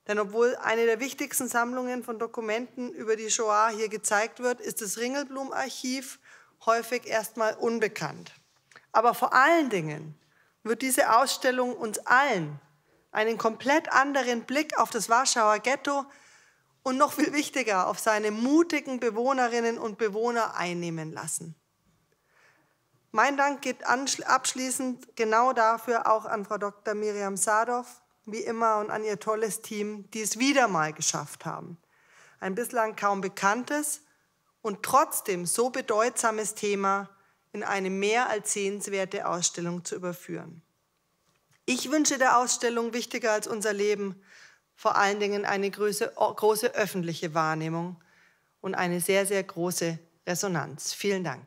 Denn obwohl eine der wichtigsten Sammlungen von Dokumenten über die Shoah hier gezeigt wird, ist das Ringelblum-Archiv häufig erstmal unbekannt. Aber vor allen Dingen wird diese Ausstellung uns allen einen komplett anderen Blick auf das Warschauer Ghetto und noch viel wichtiger auf seine mutigen Bewohnerinnen und Bewohner einnehmen lassen. Mein Dank geht abschließend genau dafür auch an Frau Dr. Mirjam Sadov, wie immer, und an ihr tolles Team, die es wieder mal geschafft haben, ein bislang kaum bekanntes und trotzdem so bedeutsames Thema in eine mehr als sehenswerte Ausstellung zu überführen. Ich wünsche der Ausstellung Wichtiger als unser Leben vor allen Dingen eine große öffentliche Wahrnehmung und eine sehr, sehr große Resonanz. Vielen Dank.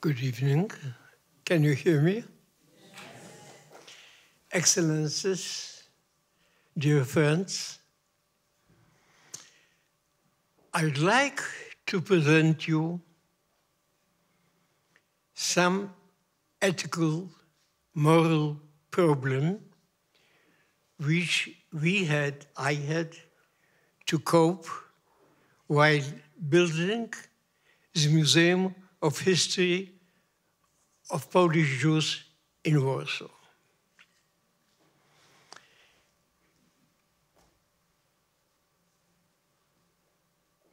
Good evening. Can you hear me? Excellencies, dear friends, I'd like to present you some ethical, moral problem which I had to cope while building the Museum of History of Polish Jews in Warsaw.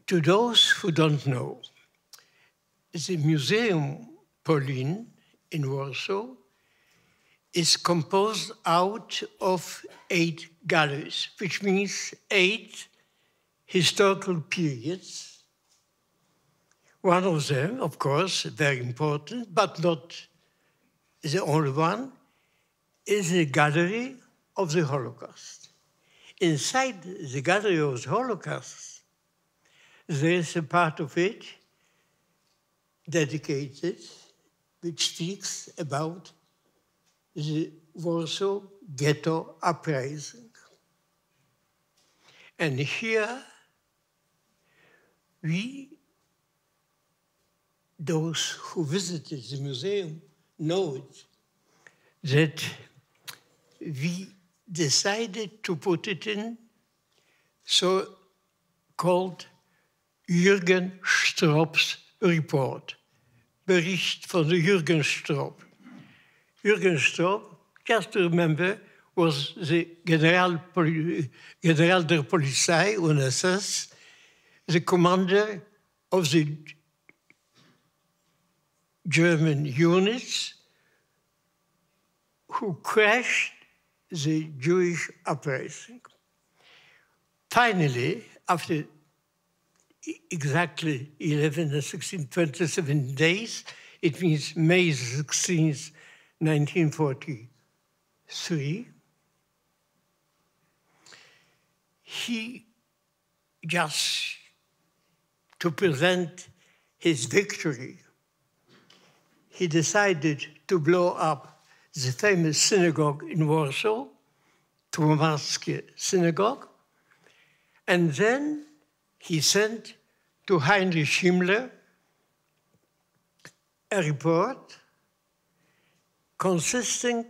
To those who don't know, the Museum Polin in Warsaw is composed out of 8 galleries, which means 8 historical periods. One of them, of course, very important, but not the only one, is the Gallery of the Holocaust. Inside the Gallery of the Holocaust, there is a part of it dedicated, which speaks about the Warsaw Ghetto uprising. And here, those who visited the museum know it, that we decided to put it in so-called Jürgen Stroop's report, Bericht von Jürgen Stroop. Jürgen Stroop, just to remember, was the General der Polizei, UNSS, the commander of the German units who crashed the Jewish uprising. Finally, after exactly 11 and 16, 27 days, it means May 16th, 1943, he just to present his victory, he decided to blow up the famous synagogue in Warsaw, Tłomarskie Synagogue, and then he sent to Heinrich Himmler a report consisting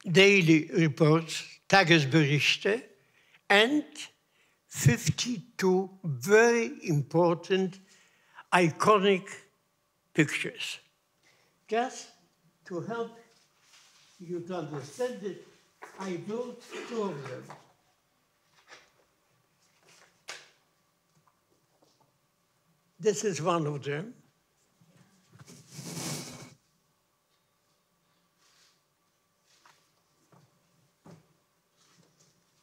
daily reports, Tagesberichte, and 52 very important, iconic pictures. Just to help you to understand it, I wrote 2 of them. This is one of them.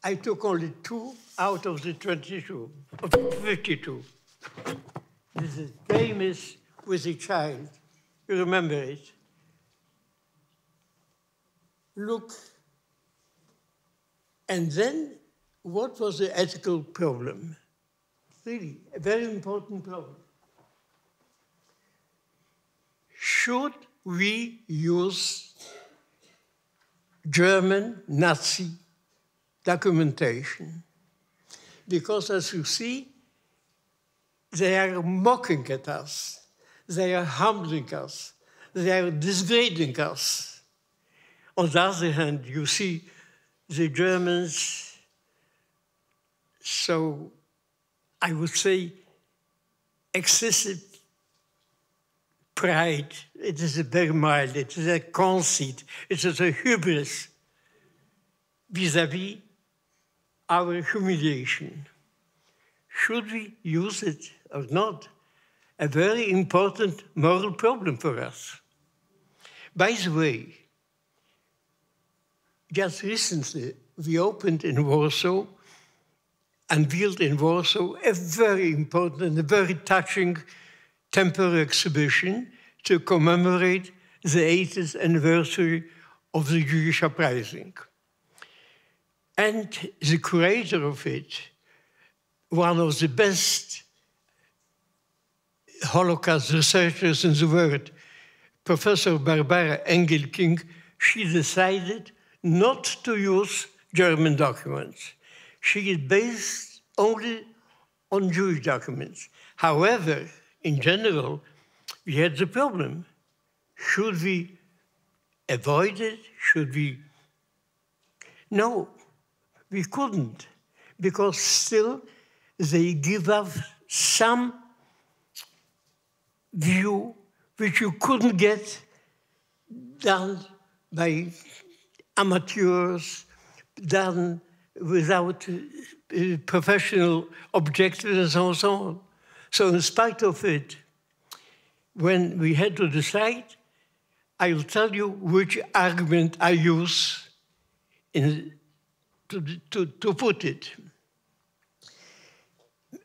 I took only 2 out of the 52. This is famous with a child. You remember it? Look. And then, what was the ethical problem? Really, a very important problem. Should we use German Nazi documentation? Because as you see, they are mocking at us. They are humbling us. They are degrading us. On the other hand, you see the Germans, so I would say excessive pride. It is a very mild, it is a conceit, it is a hubris vis-à-vis our humiliation. Should we use it or not? A very important moral problem for us. By the way, just recently we opened in Warsaw, unveiled in Warsaw, a very important and a very touching temporary exhibition to commemorate the 80th anniversary of the Jewish uprising. And the curator of it, one of the best Holocaust researchers in the world, Professor Barbara Engelking, she decided not to use German documents. She is based only on Jewish documents. However, in general, we had the problem. Should we avoid it? Should we? No, we couldn't, because still they give us some view which you couldn't get done by amateurs, done without professional objectives and so on. So in spite of it, when we had to decide, I will tell you which argument I use to put it.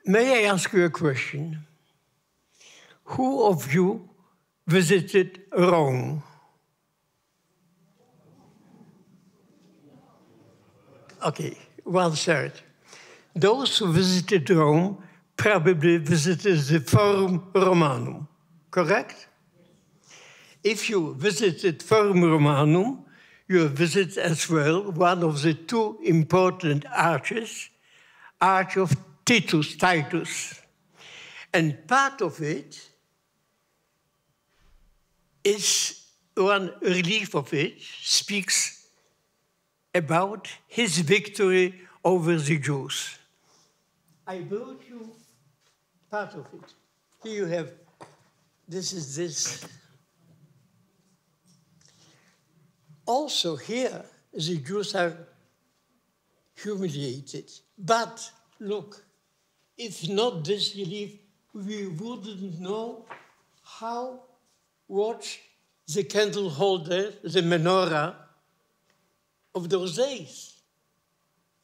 May I ask you a question? Who of you visited Rome? Okay, 1/3. Those who visited Rome probably visited the Forum Romanum, correct? If you visited Forum Romanum, you visit as well one of the two important arches, Arch of Titus. And part of it is, one relief of it speaks about his victory over the Jews. I brought you part of it. Here you have, this is this. Also here, the Jews are humiliated. But look, if not this relief, we wouldn't know how watch the candle holder, the menorah of those days.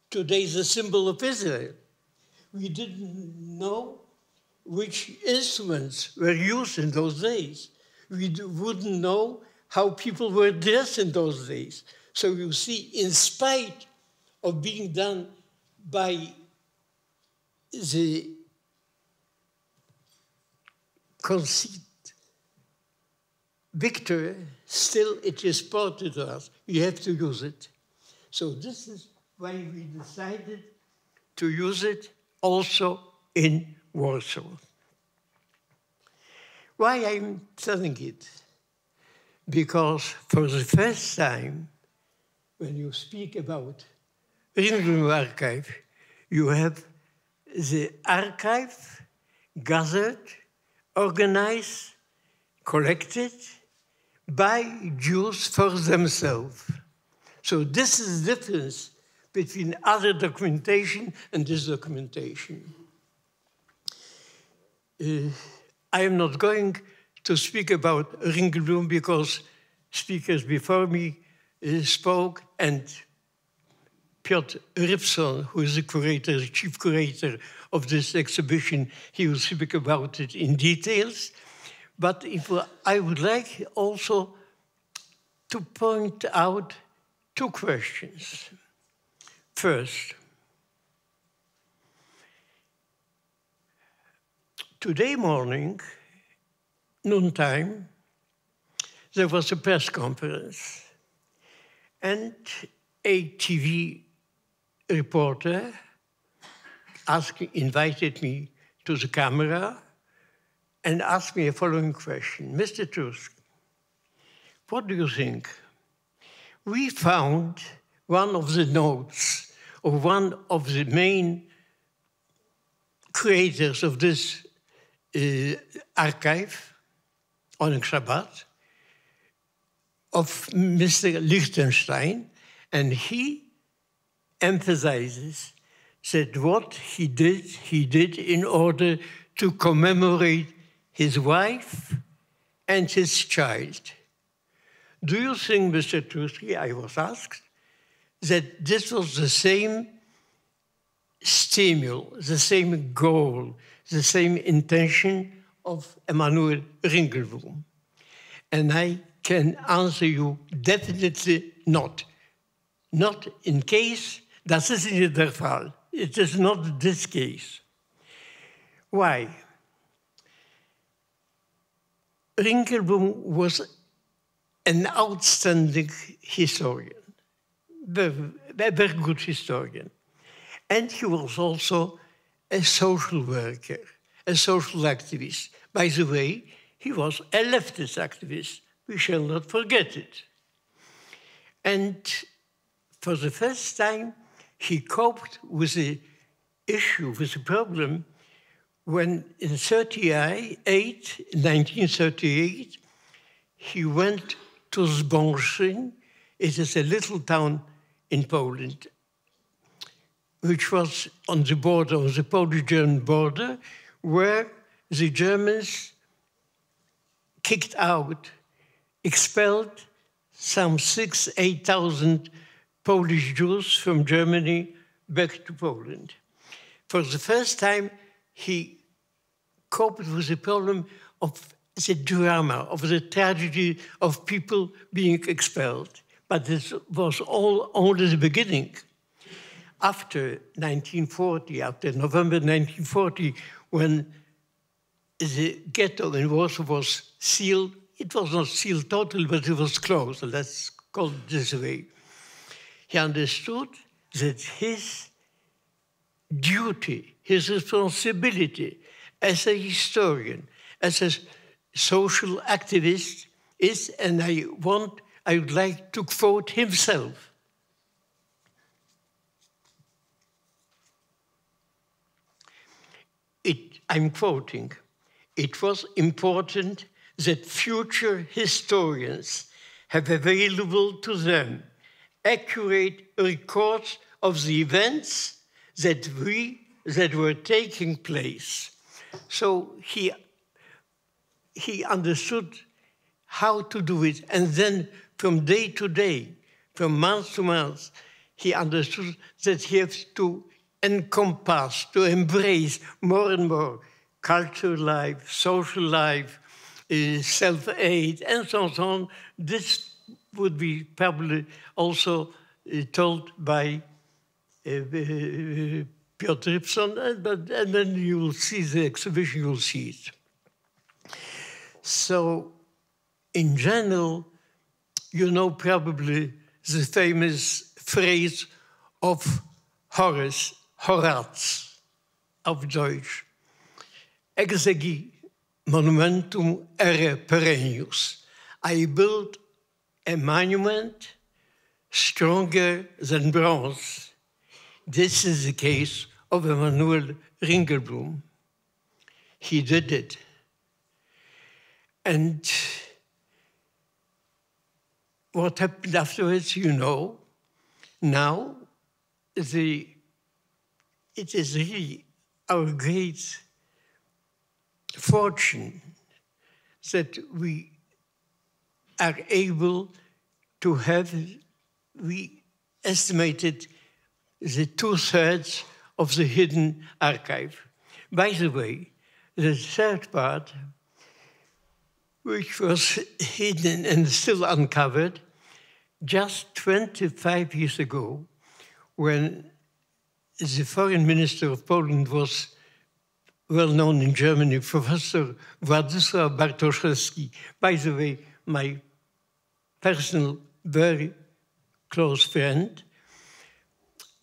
Today is a symbol of Israel. We didn't know which instruments were used in those days. We wouldn't know how people were dressed in those days. So you see, in spite of being done by the conceit, victory, still it is ported to us. You have to use it. So this is why we decided to use it also in Warsaw. Why I'm telling it? Because for the first time, when you speak about Ringelblum-Archiv, you have the archive gathered, organized, collected by Jews for themselves. So this is the difference between other documentation and this documentation. I am not going to speak about Ringelblum because speakers before me spoke, and Piotr Rybson, who is the curator, the chief curator of this exhibition, he will speak about it in details. But I would like also to point out two questions. First, today morning, noontime, there was a press conference, and a TV reporter invited me to the camera and asked me a following question. Mr. Tusk, what do you think? We found one of the notes of one of the main creators of this archive on Shabbat, of Mr. Lichtenstein, and he emphasizes that what he did in order to commemorate his wife and his child. Do you think, Mr. Tuski, I was asked, that this was the same stimul, the same goal, the same intention of Emanuel Ringelblum? And I can answer you definitely not. Not in case, das ist nicht der Fall. It is not this case. Why? Ringelblum was an outstanding historian, a very good historian. And he was also a social worker, a social activist. By the way, he was a leftist activist. We shall not forget it. And for the first time, he coped with the issue, with the problem, when in 1938, he went to Zbąszyn. It is a little town in Poland, which was on the border, on the Polish-German border, where the Germans kicked out, expelled some 8,000 Polish Jews from Germany back to Poland. For the first time, he coped with the problem of the drama, of the tragedy of people being expelled. But this was all only the beginning. After 1940, after November 1940, when the ghetto in Warsaw was sealed, it was not sealed totally, but it was closed, let's call it this way. He understood that his duty, his responsibility as a historian, as a social activist is, and I would like to quote himself. I'm quoting, "It was important that future historians have available to them accurate records of the events that were taking place." So he understood how to do it. And then from day to day, from month to month, he understood that he has to encompass, to embrace more and more cultural life, social life, self-aid, and so on. This would be probably also told by Piotr Rybson, and then you will see the exhibition, you will see it. So, in general, you know probably the famous phrase of Horace auf Deutsch, exegi monumentum ere perennius. I built a monument stronger than bronze. This is the case of Emanuel Ringelblum. He did it. And what happened afterwards, you know. Now, it is really our great fortune that we are able to have, we estimated the 2/3 of the hidden archive. By the way, the third part, which was hidden and still uncovered, just 25 years ago, when the foreign minister of Poland was well known in Germany, Professor Władysław Bartoszewski, by the way, my personal, very close friend,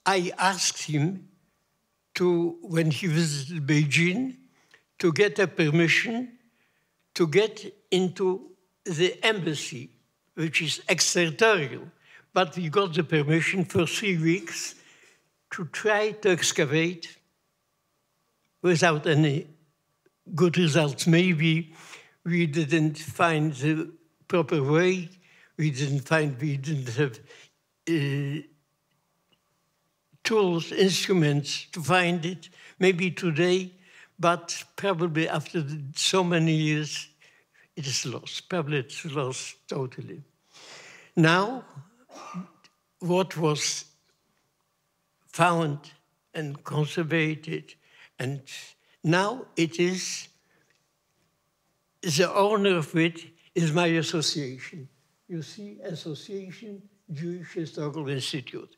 I asked him to, when he visited Beijing, to get a permission to get into the embassy, which is extraterritorial. But we got the permission for 3 weeks to try to excavate without any good results. Maybe we didn't find the proper way. We didn't have tools, instruments to find it. Maybe today, but probably after so many years, it is lost. Probably it's lost totally. Now, what was found and conservated, and now it is, the owner of it is my association. You see, Association Jewish Historical Institute.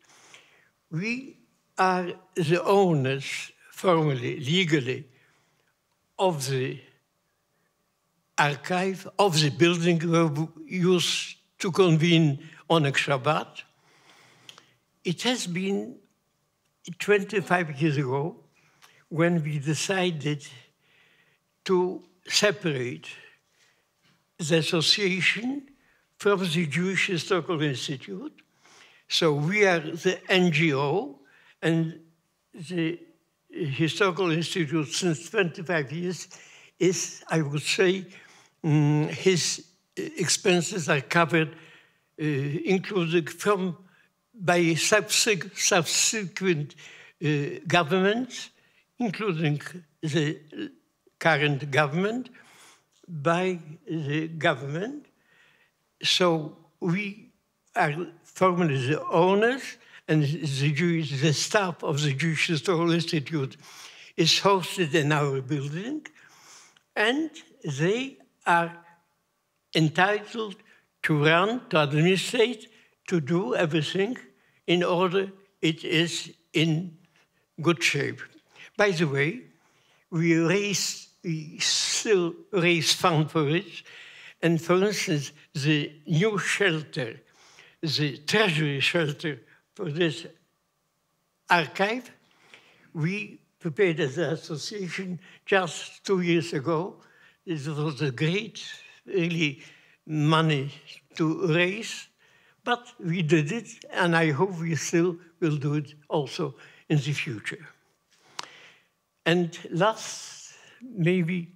We are the owners, formally, legally, of the archive of the building where we used to convene on a Shabbat. It has been 25 years ago when we decided to separate the association from the Jewish Historical Institute. So we are the NGO, and the Historical Institute since 25 years is, I would say, his expenses are covered, included by subsequent governments, including the current government, by the government. So we are formally the owners, and the staff of the Jewish Historical Institute is hosted in our building, and they are entitled to run, to administrate, to do everything in order it is in good shape. By the way, we still raise funds for it, and for instance, the new shelter, the treasury shelter for this archive, we prepared as an association just 2 years ago. It was a great, really, money to raise, but we did it, and I hope we still will do it also in the future. And last, maybe,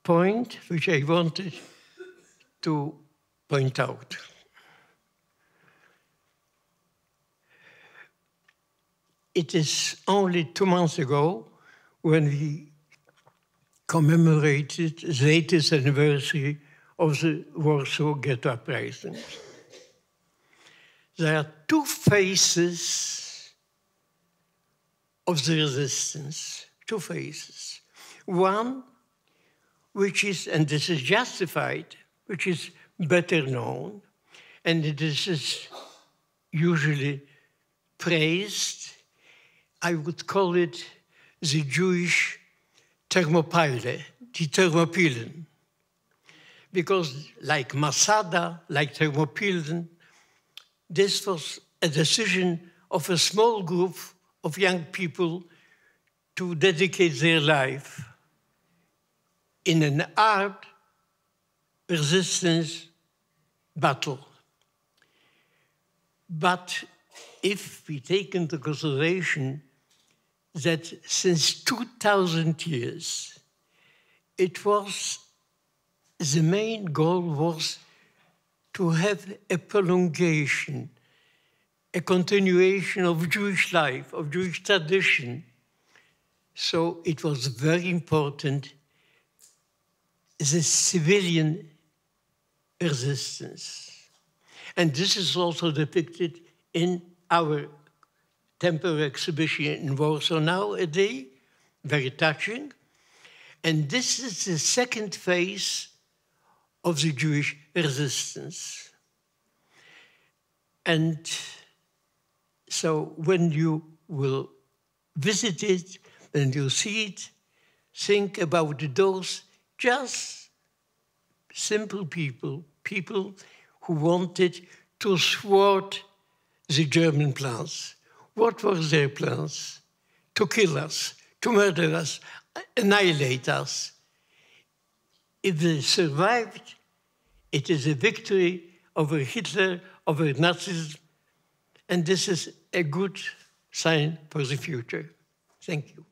point which I wanted to point out. It is only 2 months ago when we commemorated the 80th anniversary of the Warschauer Ghetto uprising. There are two phases of the resistance, two phases. One, which is, and this is justified, which is better known, and this is usually praised. I would call it the Jewish Thermopyle, die Thermopylen. Because like Masada, like Thermopylen, this was a decision of a small group of young people to dedicate their life in an armed resistance battle. But if we take into consideration that since 2000 years, it was, the main goal was to have a prolongation, a continuation of Jewish life, of Jewish tradition. So it was very important, the civilian resistance. And this is also depicted in our temporary exhibition in Warsaw nowadays, very touching. And this is the second phase of the Jewish resistance. And so when you will visit it, when you see it, think about those just simple people, people who wanted to thwart the German plans. What were their plans? To kill us, to murder us, annihilate us. If they survived, it is a victory over Hitler, over Nazism, and this is a good sign for the future. Thank you.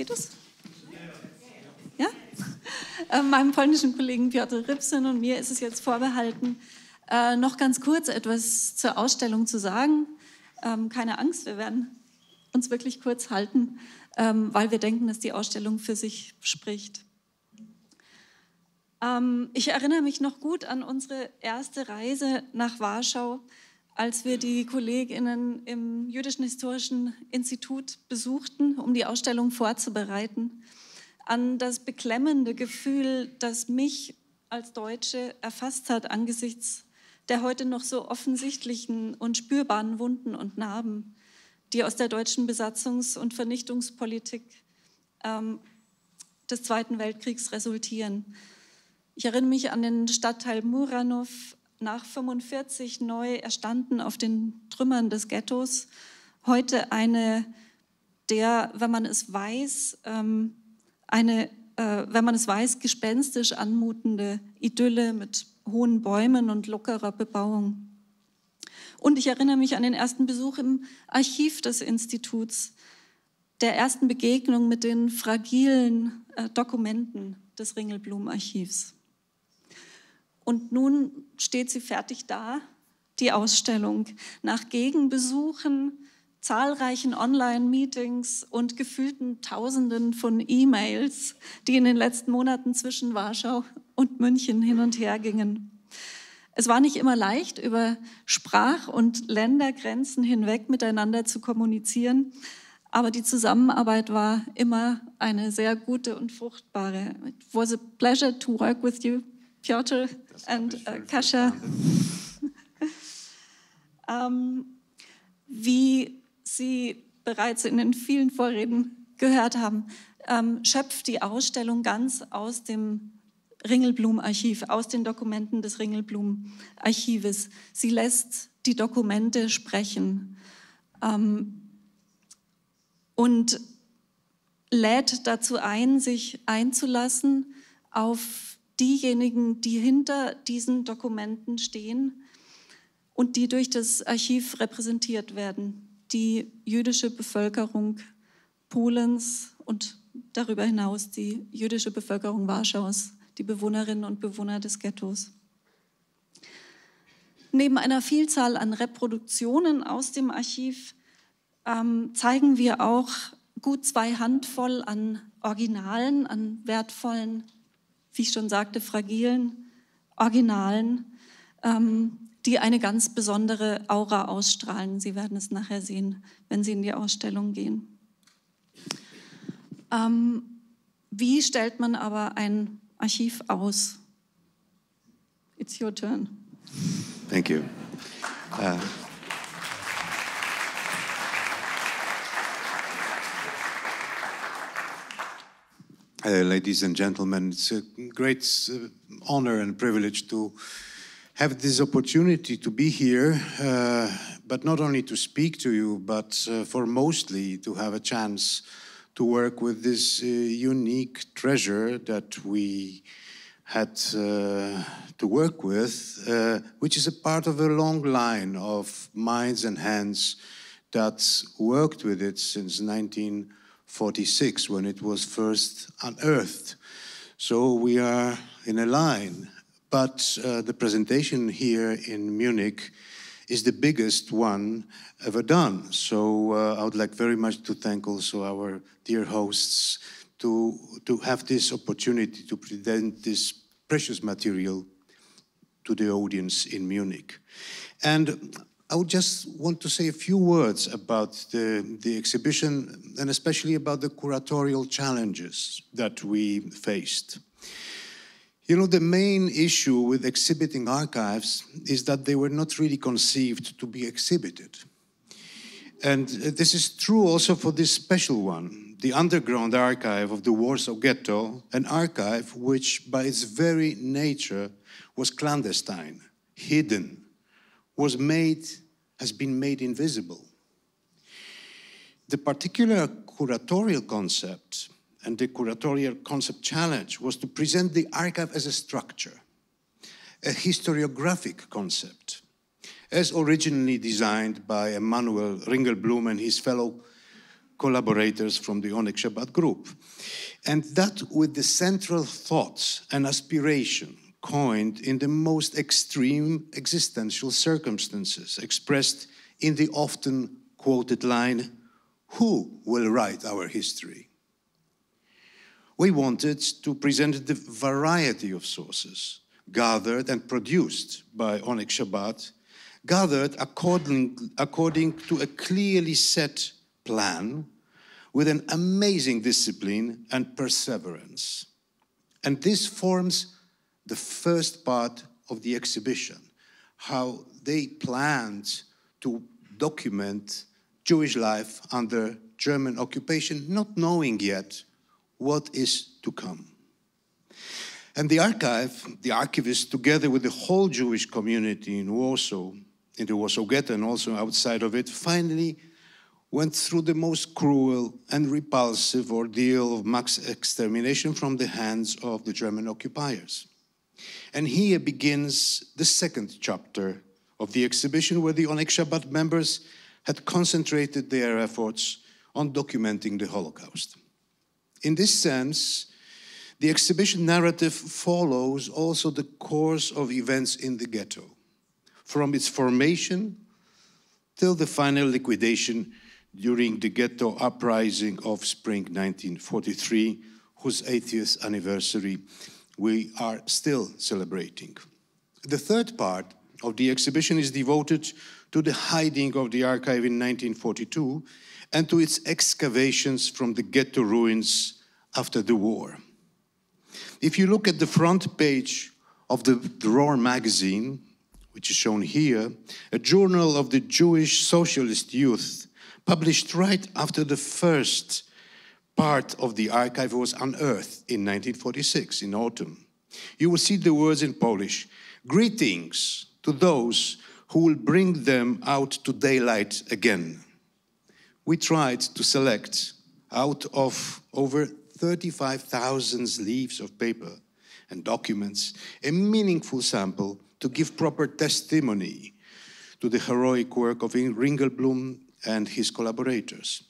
Geht das? Ja? Meinem polnischen Kollegen Piotr Rybsen und mir ist es jetzt vorbehalten, noch ganz kurz etwas zur Ausstellung zu sagen. Keine Angst, wir werden uns wirklich kurz halten, weil wir denken, dass die Ausstellung für sich spricht. Ich erinnere mich noch gut an unsere erste Reise nach Warschau, als wir die KollegInnen im Jüdischen Historischen Institut besuchten, um die Ausstellung vorzubereiten, an das beklemmende Gefühl, das mich als Deutsche erfasst hat angesichts der heute noch so offensichtlichen und spürbaren Wunden und Narben, die aus der deutschen Besatzungs- und Vernichtungspolitik des Zweiten Weltkriegs resultieren. Ich erinnere mich an den Stadtteil Muranów, nach 1945 neu erstanden auf den Trümmern des Ghettos. Heute eine der, wenn man es weiß, gespenstisch anmutende Idylle mit hohen Bäumen und lockerer Bebauung. Und ich erinnere mich an den ersten Besuch im Archiv des Instituts, der ersten Begegnung mit den fragilen Dokumenten des Ringelblum-Archivs. Und nun steht sie fertig da, die Ausstellung. Nach Gegenbesuchen, zahlreichen Online-Meetings und gefühlten Tausenden von E-Mails, die in den letzten Monaten zwischen Warschau und München hin und her gingen. Es war nicht immer leicht, über Sprach- und Ländergrenzen hinweg miteinander zu kommunizieren, aber die Zusammenarbeit war immer eine sehr gute und fruchtbare. It was a pleasure to work with you, Piotr and Kasia. Wie Sie bereits in den vielen Vorreden gehört haben, schöpft die Ausstellung ganz aus dem Ringelblum-Archiv, aus den Dokumenten des Ringelblum-Archives. Sie lässt die Dokumente sprechen und lädt dazu ein, sich einzulassen auf diejenigen, die hinter diesen Dokumenten stehen und die durch das Archiv repräsentiert werden. Die jüdische Bevölkerung Polens und darüber hinaus die jüdische Bevölkerung Warschaus, die Bewohnerinnen und Bewohner des Ghettos. Neben einer Vielzahl an Reproduktionen aus dem Archiv zeigen wir auch gut 2 Handvoll an Originalen, an wertvollen, wie ich schon sagte, fragilen Originalen, die eine ganz besondere Aura ausstrahlen. Sie werden es nachher sehen, wenn Sie in die Ausstellung gehen. Wie stellt man aber ein Archiv aus? It's your turn. Thank you. Ladies and gentlemen, it's a great honor and privilege to have this opportunity to be here, but not only to speak to you, but for mostly to have a chance to work with this unique treasure that we had to work with, which is a part of a long line of minds and hands that worked with it since 1946, when it was first unearthed. So we are in a line. But the presentation here in Munich is the biggest one ever done. So I would like very much to thank also our dear hosts to have this opportunity to present this precious material to the audience in Munich. And I would just want to say a few words about the exhibition, and especially about the curatorial challenges that we faced. You know, the main issue with exhibiting archives is that they were not really conceived to be exhibited. And this is true also for this special one, the Underground Archive of the Warschauer Ghetto, an archive which by its very nature was clandestine, hidden, has been made invisible. The particular curatorial concept and the curatorial concept challenge was to present the archive as a structure, a historiographic concept, as originally designed by Emanuel Ringelblum and his fellow collaborators from the Onek Shabbat group. And that with the central thoughts and aspiration coined in the most extreme existential circumstances, expressed in the often quoted line, "Who will write our history?" We wanted to present the variety of sources gathered and produced by Onek Shabbat, gathered according to a clearly set plan with an amazing discipline and perseverance. And this forms the first part of the exhibition, how they planned to document Jewish life under German occupation, not knowing yet what is to come. And the archivists, together with the whole Jewish community in Warsaw, in the Warschauer Ghetto and also outside of it, finally went through the most cruel and repulsive ordeal of mass extermination from the hands of the German occupiers. And here begins the second chapter of the exhibition, where the Onek Shabbat members had concentrated their efforts on documenting the Holocaust. In this sense, the exhibition narrative follows also the course of events in the ghetto, from its formation till the final liquidation during the ghetto uprising of spring 1943, whose 80th anniversary we are still celebrating. The third part of the exhibition is devoted to the hiding of the archive in 1942 and to its excavations from the ghetto ruins after the war. If you look at the front page of the Drawer magazine, which is shown here, a journal of the Jewish socialist youth, published right after the first part of the archive was unearthed in 1946, in autumn. You will see the words in Polish, "Greetings to those who will bring them out to daylight again." We tried to select out of over 35,000 leaves of paper and documents a meaningful sample to give proper testimony to the heroic work of Ringelblum and his collaborators.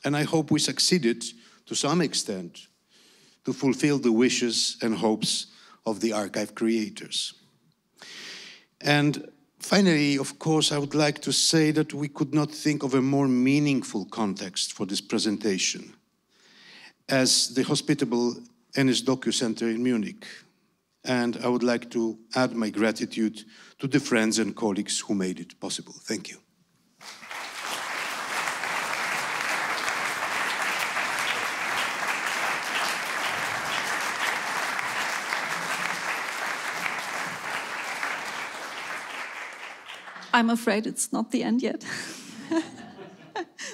And I hope we succeeded to some extent to fulfill the wishes and hopes of the archive creators. And finally, of course, I would like to say that we could not think of a more meaningful context for this presentation as the hospitable NS-Doku Center in Munich. And I would like to add my gratitude to the friends and colleagues who made it possible. Thank you. I'm afraid it's not the end yet.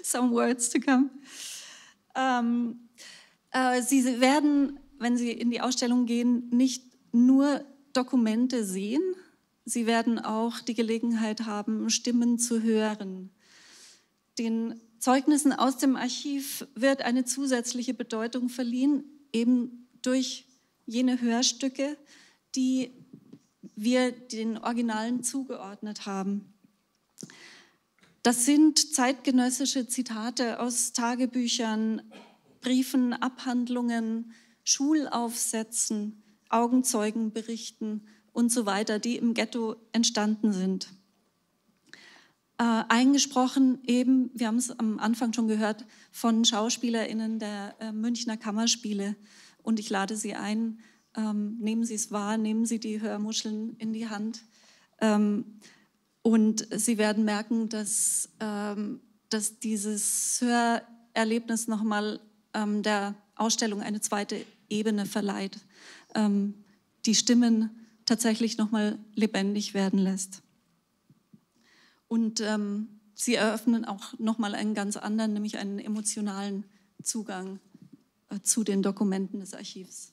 Some words to come. Sie werden, wenn Sie in die Ausstellung gehen, nicht nur Dokumente sehen, Sie werden auch die Gelegenheit haben, Stimmen zu hören. Den Zeugnissen aus dem Archiv wird eine zusätzliche Bedeutung verliehen, eben durch jene Hörstücke, die wir den Originalen zugeordnet haben. Das sind zeitgenössische Zitate aus Tagebüchern, Briefen, Abhandlungen, Schulaufsätzen, Augenzeugenberichten und so weiter, die im Ghetto entstanden sind. Eingesprochen eben, wir haben es am Anfang schon gehört, von SchauspielerInnen der Münchner Kammerspiele. Und ich lade Sie ein, nehmen Sie es wahr, nehmen Sie die Hörmuscheln in die Hand. Und Sie werden merken, dass dieses Hörerlebnis nochmal der Ausstellung eine zweite Ebene verleiht, die Stimmen tatsächlich nochmal lebendig werden lässt. Und sie eröffnen auch nochmal einen ganz anderen, nämlich einen emotionalen Zugang zu den Dokumenten des Archivs.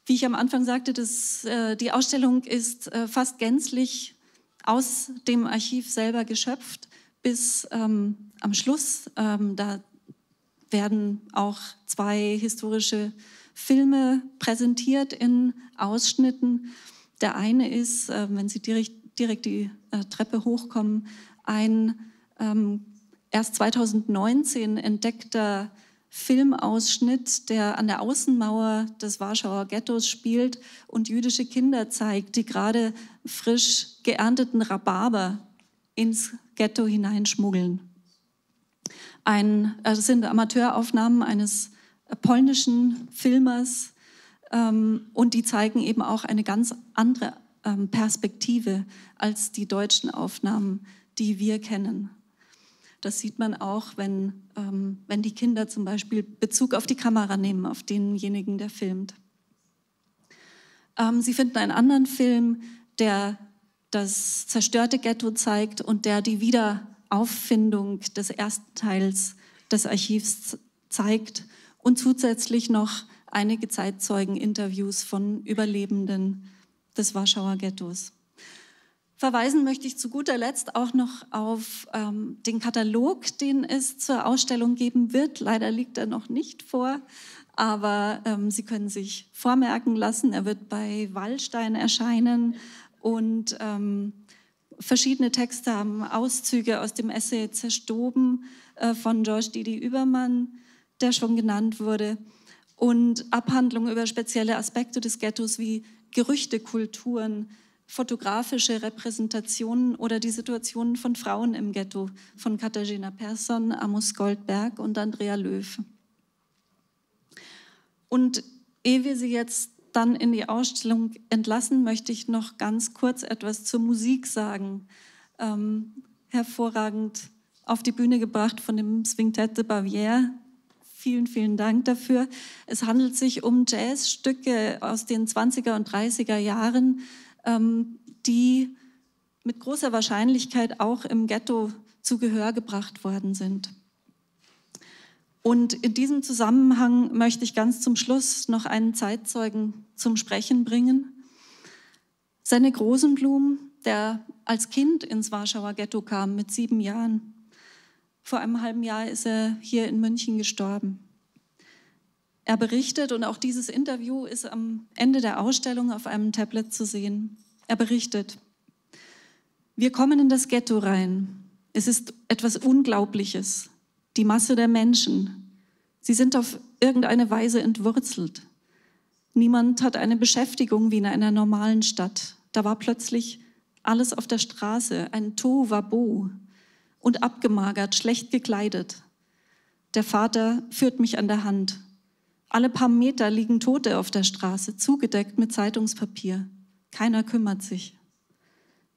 Wie ich am Anfang sagte, die Ausstellung ist fast gänzlich aus dem Archiv selber geschöpft, bis am Schluss. Da werden auch 2 historische Filme präsentiert in Ausschnitten. Der eine ist, wenn Sie direkt die Treppe hochkommen, ein erst 2019 entdeckter Filmausschnitt, der an der Außenmauer des Warschauer Ghettos spielt und jüdische Kinder zeigt, die gerade frisch geernteten Rhabarber ins Ghetto hineinschmuggeln. Das sind Amateuraufnahmen eines polnischen Filmers und die zeigen eben auch eine ganz andere Perspektive als die deutschen Aufnahmen, die wir kennen. Das sieht man auch, wenn die Kinder zum Beispiel Bezug auf die Kamera nehmen, auf denjenigen, der filmt. Sie finden einen anderen Film, der das zerstörte Ghetto zeigt und der die Wiederauffindung des ersten Teils des Archivs zeigt und zusätzlich noch einige Zeitzeugen-Interviews von Überlebenden des Warschauer Ghettos. Verweisen möchte ich zu guter Letzt auch noch auf den Katalog, den es zur Ausstellung geben wird. Leider liegt er noch nicht vor, aber Sie können sich vormerken lassen. Er wird bei Wallstein erscheinen und verschiedene Texte haben Auszüge aus dem Essay Zerstoben von George Didi Übermann, der schon genannt wurde, und Abhandlungen über spezielle Aspekte des Ghettos wie Gerüchtekulturen, fotografische Repräsentationen oder die Situationen von Frauen im Ghetto von Katarzyna Persson, Amos Goldberg und Andrea Löw. Und ehe wir Sie jetzt dann in die Ausstellung entlassen, möchte ich noch ganz kurz etwas zur Musik sagen. Hervorragend auf die Bühne gebracht von dem Quintette de Bavière. Vielen, vielen Dank dafür. Es handelt sich um Jazzstücke aus den 20er und 30er Jahren, die mit großer Wahrscheinlichkeit auch im Ghetto zu Gehör gebracht worden sind. Und in diesem Zusammenhang möchte ich ganz zum Schluss noch einen Zeitzeugen zum Sprechen bringen. Seine Rosenblum, der als Kind ins Warschauer Ghetto kam mit 7 Jahren. Vor einem halben Jahr ist er hier in München gestorben. Er berichtet, und auch dieses Interview ist am Ende der Ausstellung auf einem Tablet zu sehen. Er berichtet: Wir kommen in das Ghetto rein. Es ist etwas Unglaubliches. Die Masse der Menschen. Sie sind auf irgendeine Weise entwurzelt. Niemand hat eine Beschäftigung wie in einer normalen Stadt. Da war plötzlich alles auf der Straße, ein Tohuwabohu und abgemagert, schlecht gekleidet. Der Vater führt mich an der Hand. Alle paar Meter liegen Tote auf der Straße, zugedeckt mit Zeitungspapier. Keiner kümmert sich.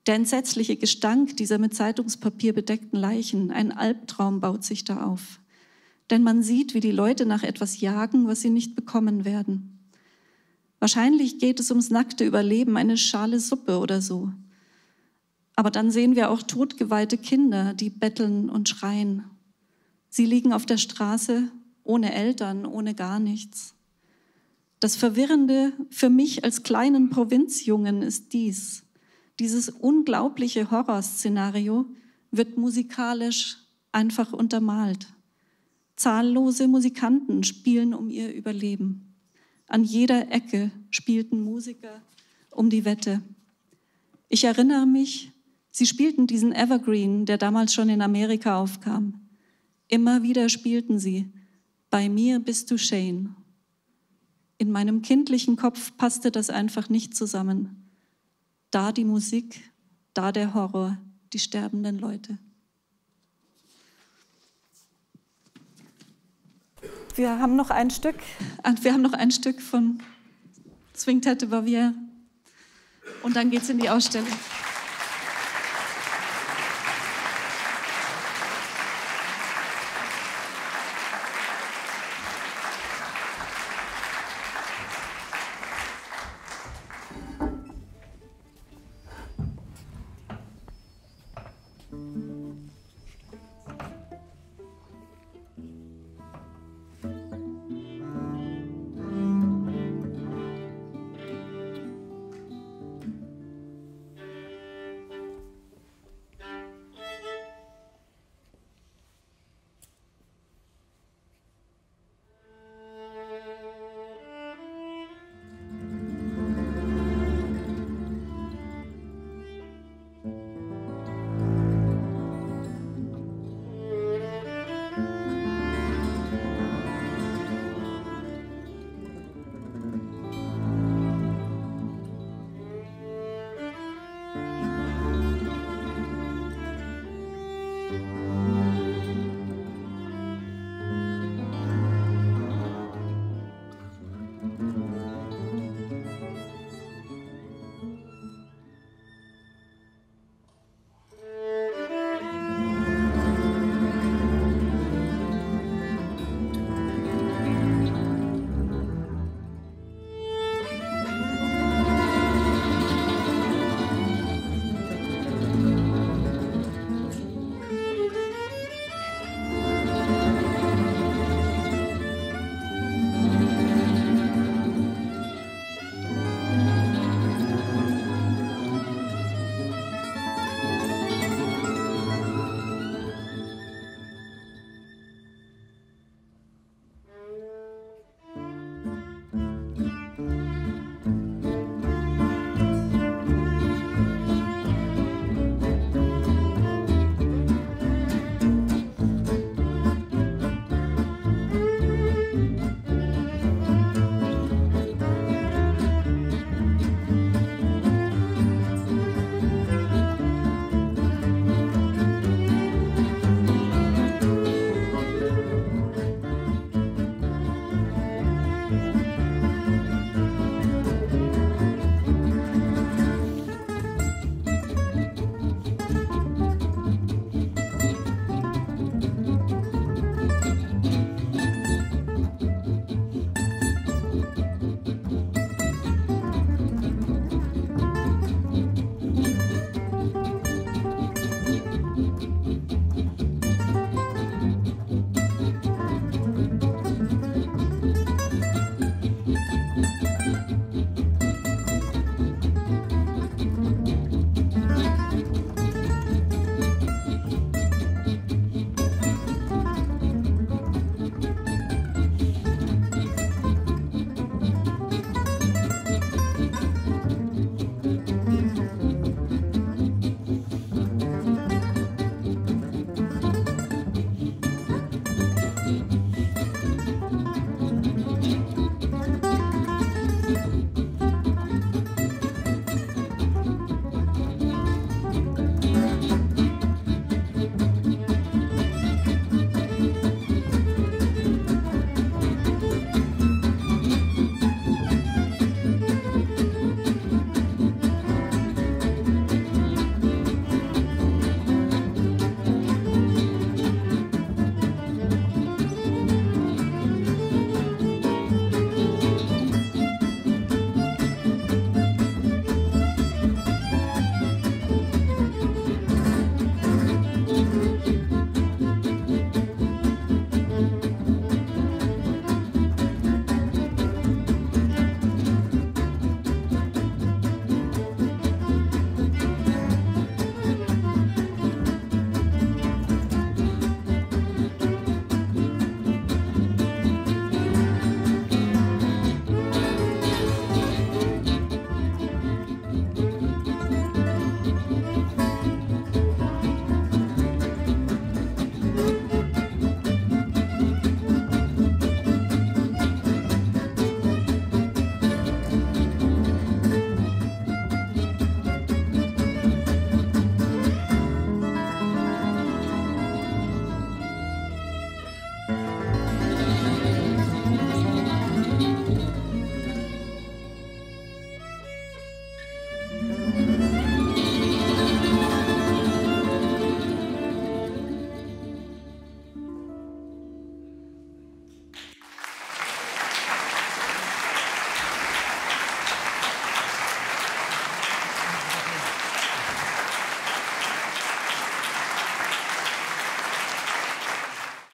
Der entsetzliche Gestank dieser mit Zeitungspapier bedeckten Leichen, ein Albtraum baut sich da auf. Denn man sieht, wie die Leute nach etwas jagen, was sie nicht bekommen werden. Wahrscheinlich geht es ums nackte Überleben, eine Schale Suppe oder so. Aber dann sehen wir auch totgeweihte Kinder, die betteln und schreien. Sie liegen auf der Straße, ohne Eltern, ohne gar nichts. Das Verwirrende für mich als kleinen Provinzjungen ist dies: Dieses unglaubliche Horrorszenario wird musikalisch einfach untermalt. Zahllose Musikanten spielen um ihr Überleben. An jeder Ecke spielten Musiker um die Wette. Ich erinnere mich, sie spielten diesen Evergreen, der damals schon in Amerika aufkam. Immer wieder spielten sie: Bei mir bist du Shane. In meinem kindlichen Kopf passte das einfach nicht zusammen. Da die Musik, da der Horror, die sterbenden Leute. Wir haben noch ein Stück von Quintette de Bavière und dann geht's in die Ausstellung.